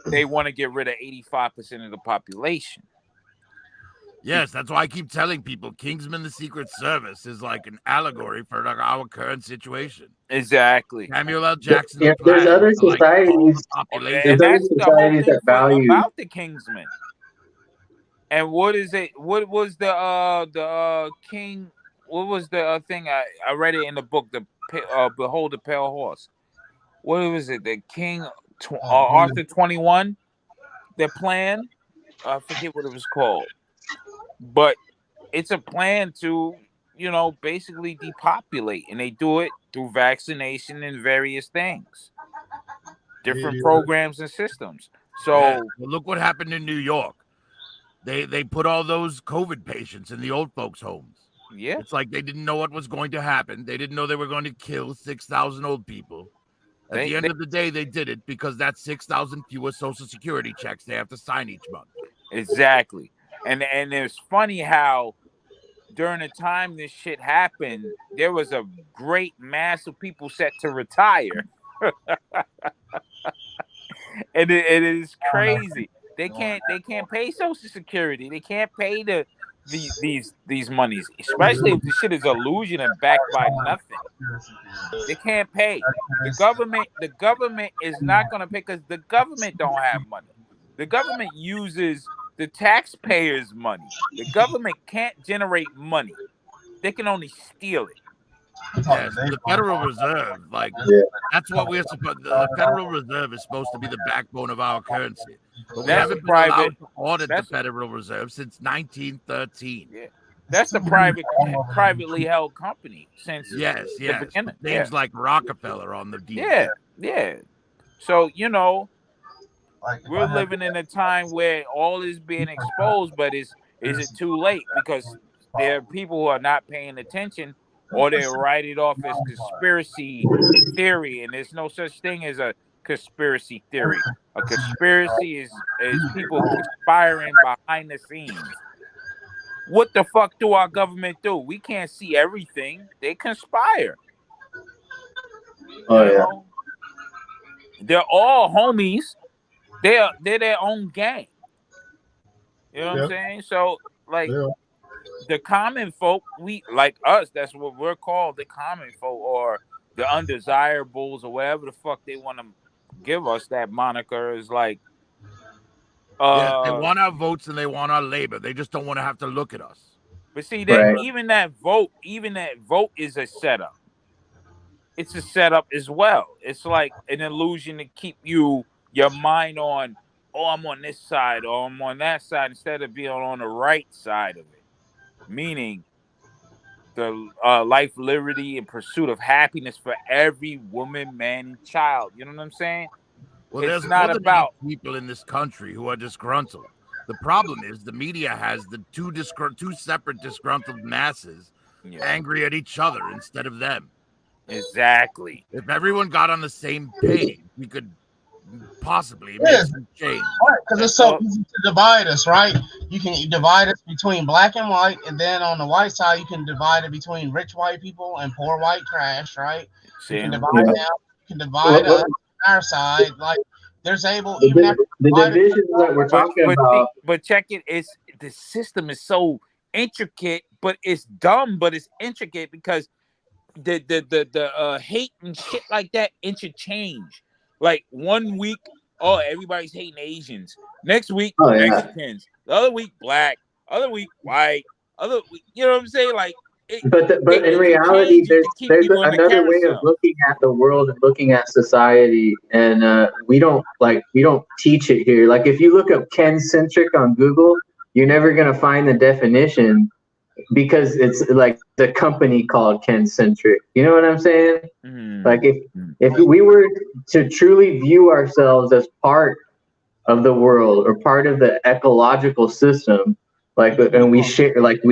they want to get rid of 85% of the population. Yes, that's why I keep telling people Kingsman the Secret Service is like an allegory for like our current situation. Exactly. Samuel L. Jackson. Yeah, there's other societies. And that's the whole thing that value about the Kingsman. And what is it? What was the king? What was the thing? I read it in the book, the Behold the Pale Horse. What was it? The King Arthur 21. Their plan. I forget what it was called, but it's a plan to, you know, basically depopulate, and they do it through vaccination and various things, different programs and systems. So well, look what happened in New York. They put all those COVID patients in the old folks' homes. Yeah, it's like they didn't know what was going to happen. They didn't know they were going to kill 6,000 old people. At the end of the day, they did it because that's 6,000 fewer Social Security checks they have to sign each month. Exactly. And it's funny how during the time this shit happened, there was a great mass of people set to retire. And it is crazy. They can't pay Social Security. They can't pay these monies, especially if the shit is illusion and backed by nothing. They can't pay. The government is not gonna pay because the government don't have money. The government uses the taxpayers' money. The government can't generate money. They can only steal it. Yes, the Federal Reserve, that's what we're supposed. The Federal Reserve is supposed to be the backbone of our currency, but we haven't been allowed to audit the Federal Reserve since 1913. Yeah, that's the privately held company since the beginning. Names like Rockefeller on the deal. Yeah. So we're living in a time where all is being exposed, but is it too late? Because there are people who are not paying attention, or they write it off as conspiracy theory, and there's no such thing as a conspiracy theory. A conspiracy is people conspiring behind the scenes. What the fuck do our government do? We can't see everything. They conspire. They're all homies. They're their own gang. You know what I'm saying? So the common folk, we like us, that's what we're called, the common folk, or the undesirables, or whatever the fuck they want to give us that moniker is like. They want our votes and they want our labor. They just don't want to have to look at us. But see, even that vote is a setup. it's a setup as well. It's like an illusion to keep your mind on, oh, I'm on this side or I'm on that side instead of being on the right side of it. Meaning the life, liberty, and pursuit of happiness for every woman, man, and child. You know what I'm saying? Well, It's there's not more than about enough people in this country who are disgruntled. The problem is the media has the two separate disgruntled masses angry at each other instead of them. Exactly. If everyone got on the same page, we could possibly Yeah. make some change. Right, because it's so easy to divide us, right? You can divide us between black and white, and then on the white side, you can divide it between rich white people and poor white trash, right? You can divide them. You can divide us on our side. Like, there's able, even after the divisions that we're talking about. But check it, the system is so intricate, but it's dumb, but it's intricate because the hate and shit like that interchange. Like 1 week, oh, everybody's hating Asians. Next week, Mexicans. The other week, black. Other week, white. Other week, you know what I'm saying? Like, but in reality, there's another way of looking at the world and looking at society, and we don't teach it here. Like, if you look up Ken Centric on Google, you're never gonna find the definition because it's like the company called Ken Centric. You know what I'm saying? Like, if we were to truly view ourselves as part of the world or part of the ecological system, and we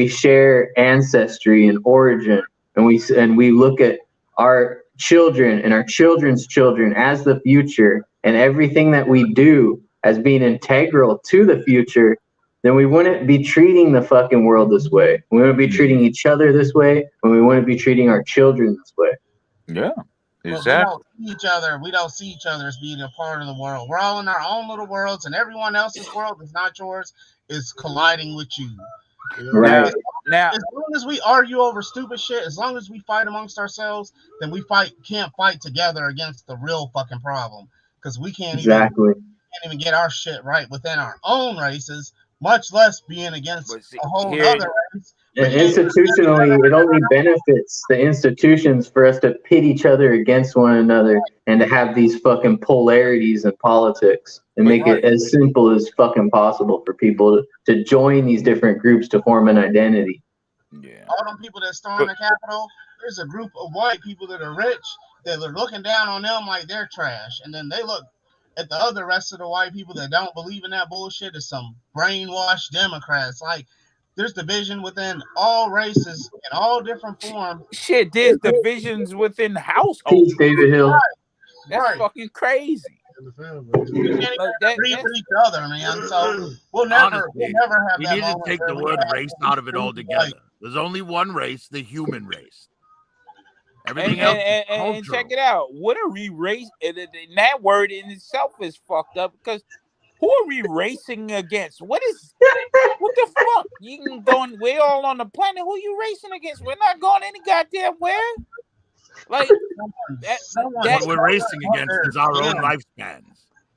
share ancestry and origin, and we look at our children and our children's children as the future, and everything that we do as being integral to the future, then we wouldn't be treating the fucking world this way. We wouldn't be treating each other this way, and we wouldn't be treating our children this way. Yeah, exactly. We don't see each other as being a part of the world. We're all in our own little worlds, and everyone else's world is not yours, is colliding with you. Right. Now, as long as we argue over stupid shit, as long as we fight amongst ourselves, then we can't fight together against the real fucking problem. Because we can't even get our shit right within our own races, much less being against a whole other race. And institutionally, it only benefits the institutions for us to pit each other against one another and to have these fucking polarities in politics and make it as simple as fucking possible for people to join these different groups to form an identity. Yeah. All them people that storm the Capitol, there's a group of white people that are rich that are looking down on them like they're trash. And then they look at the other rest of the white people that don't believe in that bullshit as some brainwashed Democrats. Like, there's division within all races in all different forms. Shit, there's divisions within households. David Hill. That's fucking crazy. We can't even agree with each other, man. So we'll never have that. We need to take the word race out of it altogether. There's only one race, the human race. Everything else is cultural. And check it out. What are we race? And that word in itself is fucked up because who are we racing against? What the fuck? You can go. We're all on the planet. Who are you racing against? We're not going any goddamn where. Like what we're racing against is our own lifespans.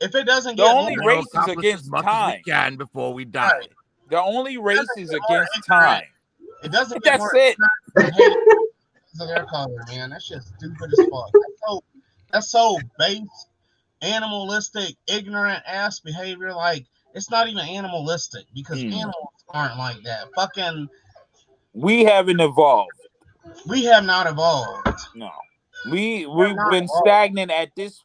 If it doesn't get the only race is against as much time. As we can before we die. Right. The only race is against time. It doesn't. That's it. Their color, man. That shit's stupid as fuck. That's so base, animalistic, ignorant ass behavior. Like, it's not even animalistic because animals aren't like that. Fucking, we haven't evolved. We have not evolved. No, we've been stagnant at this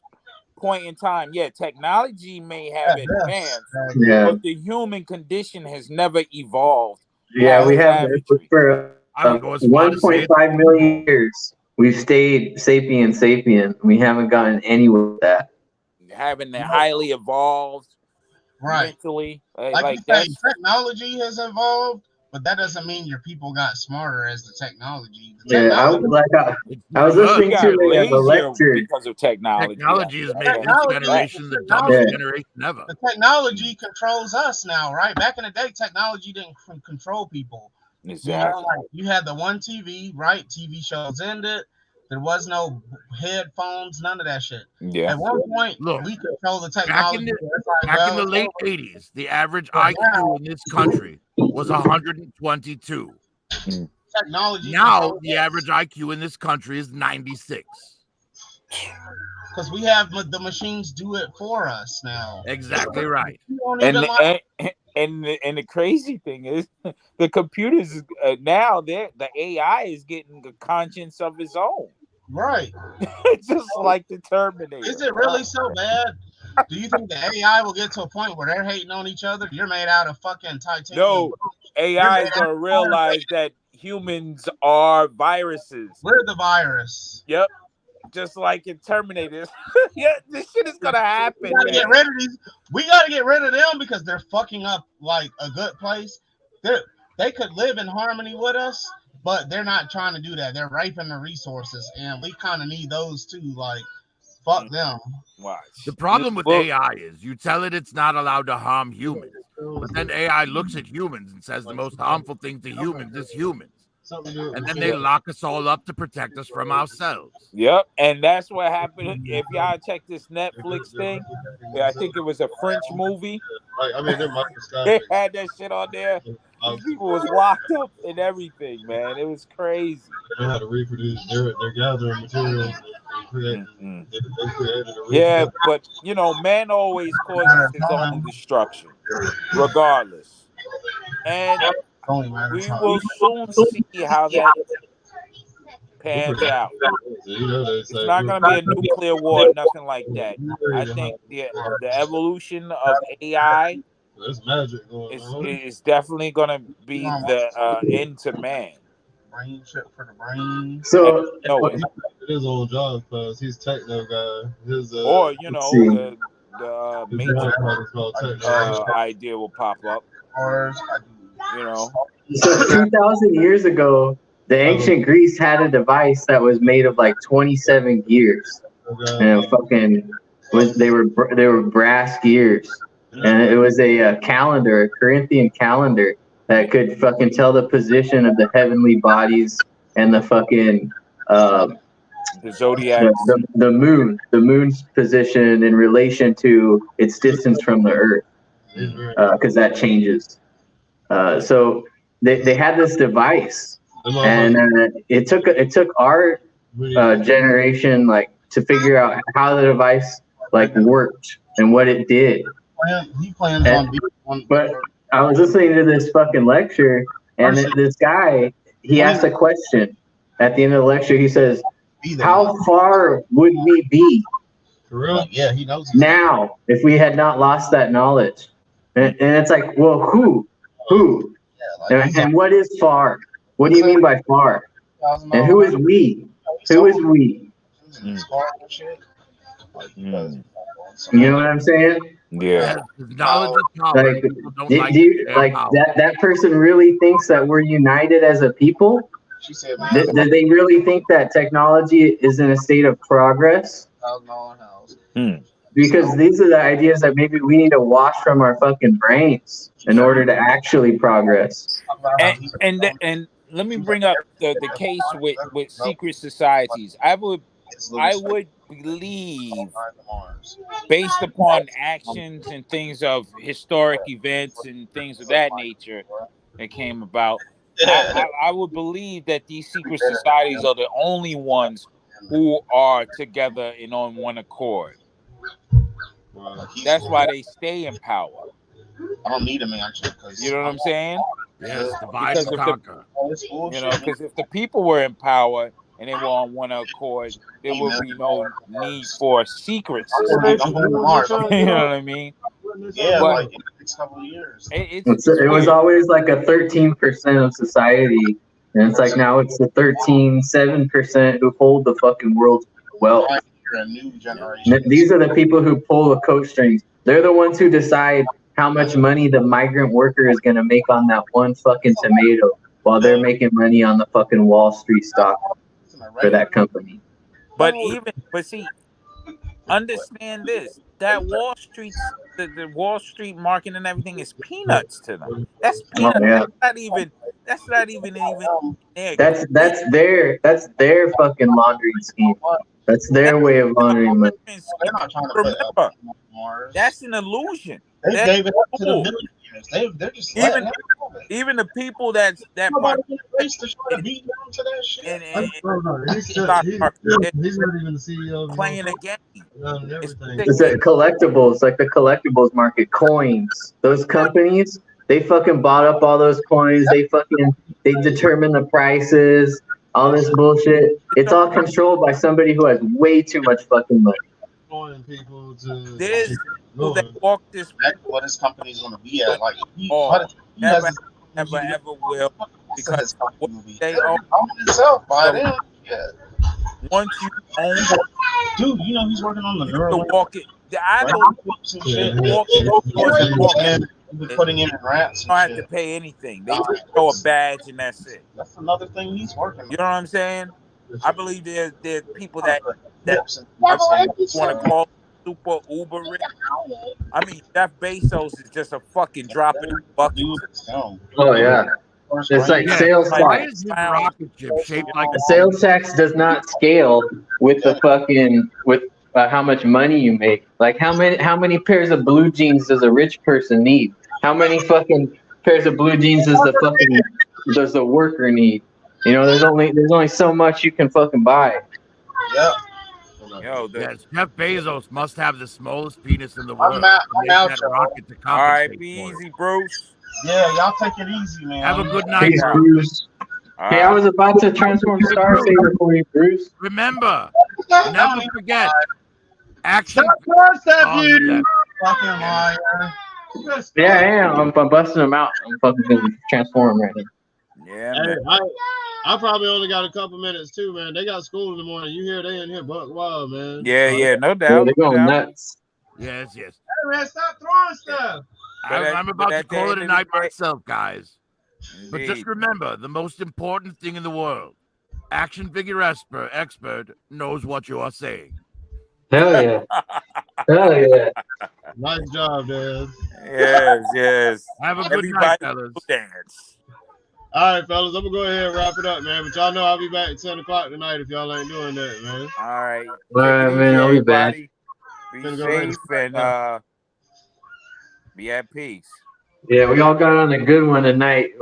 point in time. Yeah, technology may have advanced, but the human condition has never evolved. Yeah, we have for 1.5 million years. We've stayed sapient. We haven't gotten anywhere with that. Having the highly evolved, mentally, like that. Technology has evolved. But that doesn't mean your people got smarter as the technology. I was listening to a lecture because of technology. Technology is making this generation the dumbest generation ever. The technology controls us now, right? Back in the day, technology didn't control people. Exactly. You had the one TV, right? TV shows ended. There was no headphones, none of that shit. Yeah. At one point, we control the technology. Back in the late 80s, the average IQ in this country was 122. Technology. Now, the average IQ in this country is 96. Because we have the machines do it for us now. Exactly right. You don't even And the crazy thing is, the computers now the AI is getting a conscience of its own, right. just like the Terminator. Is it really so bad? Do you think the AI will get to a point where they're hating on each other? You're made out of fucking titanium. No, AI is gonna realize that humans are viruses. We're the virus. Yep, just like in Terminator. Yeah, this shit is gonna happen. We gotta get rid of these. We gotta get rid of them because they're fucking up like a good place. They could live in harmony with us, but they're not trying to do that. They're raping the resources, and we kind of need those too. Like, fuck them. Watch. The problem with AI is you tell it it's not allowed to harm humans, but then AI looks at humans and says the most harmful thing to humans is humans. And then they lock us all up to protect us from ourselves. Yep, and that's what happened. If y'all check this Netflix thing, I think it was a French movie. I mean, they had that shit on there. These people was locked up and everything, man. It was crazy. They know how to reproduce. They're gathering materials and creating. They created a yeah, but you know, man always causes his own destruction, regardless. And we will soon see how that pans out. It's not going to be a nuclear war, nothing like that. I think the evolution of AI is definitely going to be the end to man. Brain chip for the brain. So it is old job because he's techno guy. Or you know the Matrix idea will pop up. You know. So 2,000 years ago, the ancient Greece had a device that was made of like 27 gears, and they were brass gears, and it was a calendar, a Corinthian calendar that could fucking tell the position of the heavenly bodies and the fucking the zodiac, the moon's position in relation to its distance from the earth, because that changes. So they had this device, and it took our generation like to figure out how the device like worked and what it did. He plans on being one. But I was listening to this fucking lecture, and this guy, he asked a question at the end of the lecture. He says, "How far would we be For real? Yeah, he knows now if we had not lost that knowledge?" And it's like, well, who? And what is far? What do you mean by far? And who is we? Who is we? You know what I'm saying? Yeah. Knowledge is power. Like, that person really thinks that we're united as a people? Do they really think that technology is in a state of progress? Because these are the ideas that maybe we need to wash from our fucking brains in order to actually progress. And let me bring up the case with secret societies. I would believe, based upon actions and things of historic events and things of that nature that came about, I would believe that these secret societies are the only ones who are together and on one accord. That's why they stay in power. I don't need a mansion. You know what I'm saying? Yes, divide and conquer. You know, because if the people were in power and they were on one accord, there would be no need for secrets. You know what I mean? Yeah, but like in the next couple of years. It was always like a 13% of society, and it's like now it's the 13.7% who hold the fucking world's wealth. A new generation. These are the people who pull the coat strings. They're the ones who decide how much money the migrant worker is going to make on that one fucking tomato while they're making money on the fucking Wall Street stock for that company. But see, understand this: that Wall Street, the Wall Street market and everything is peanuts to them. That's peanuts. Yeah. That's not even there. That's their fucking laundering scheme. That's their way of laundering money. Remember, that's an illusion. They gave it up to the millionaires. They're just Even the people that Nobody in the race to try to beat down to that shit. and He's stock market, they're not even the CEO of the playing a game. and It's everything. It's ridiculous. at collectibles, like the collectibles market, coins. Those companies, they fucking bought up all those coins. They determine the prices, all this bullshit. It's all controlled by somebody who has way too much fucking money. Employing people to There's people that walk this That's what his company's gonna be at. Like he, all. by the time he Never, has his ever will, because his company what will be. they It'll own. be owned itself by So then. Yeah. once you own, Dude, you know he's working on the you neural can walk it. I right? believe Some you shit. can walk in stores and walk in. You Putting him in rats don't and have to shit. pay anything. They just show a badge and that's it. That's another thing he's working on. You know what I'm saying? I believe there's people that Hips and want to call super uber rich. I mean, Jeff Bezos is just a fucking drop in the bucket. Oh yeah, it's like Yeah. sales Why tax. is his rocket ship shaped like The sales tax does not scale with the fucking with how much money you make. Like how many pairs of blue jeans does a rich person need? How many fucking pairs of blue jeans does the worker need? You know, there's only so much you can fucking buy. Yeah. Yo, Yes, Jeff Bezos must have the smallest penis in the I'm world. out- to I'm make out, that y'all. rocket to all right, compensate be for it. easy, Bruce. Yeah, y'all take it easy, man. Have a good night, Peace, bro. Bruce. All Hey, I was about to transform Hey, Star Bruce. Saver for you, Bruce. Remember, never forget, action. Stop Oh, he left. Fucking liar. Yeah, I am. I'm busting them out. I'm fucking gonna transform right now. Yeah, Hey, man. I probably only got a couple minutes too, man. They got school in the morning. You hear they in here buck wild, man. Yeah, no Yeah, doubt. they're No going doubt. nuts. Yes. Hey man, stop throwing stuff. I'm about to at the call it end a of the night day- myself, guys. But just Indeed. remember, the most important thing in the world, action figure expert knows what you are saying. Hell yeah. Hell yeah. Nice job, Dad. Yes. Have a good Everybody night, fellas. will dance. All right, fellas, I'm gonna go ahead and wrap it up, man. But y'all know I'll be back at 10 o'clock tonight if y'all ain't doing that, man. All right. All right, man. I'll be back. Everybody. Be Gonna go ahead safe and be at peace. Yeah, we all got on a good one tonight.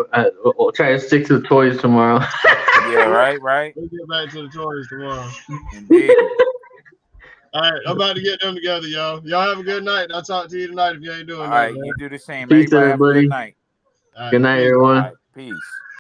We'll try to stick to the toys tomorrow. Yeah, right. We'll get back to the toys tomorrow. Indeed. All right, I'm about to get them together, y'all. Y'all have a good night. I'll talk to you tonight if you ain't doing All that, right, man. you do the same. Peace, Everybody have a everybody. good night. All right, Good night, peace. everyone. All right, peace.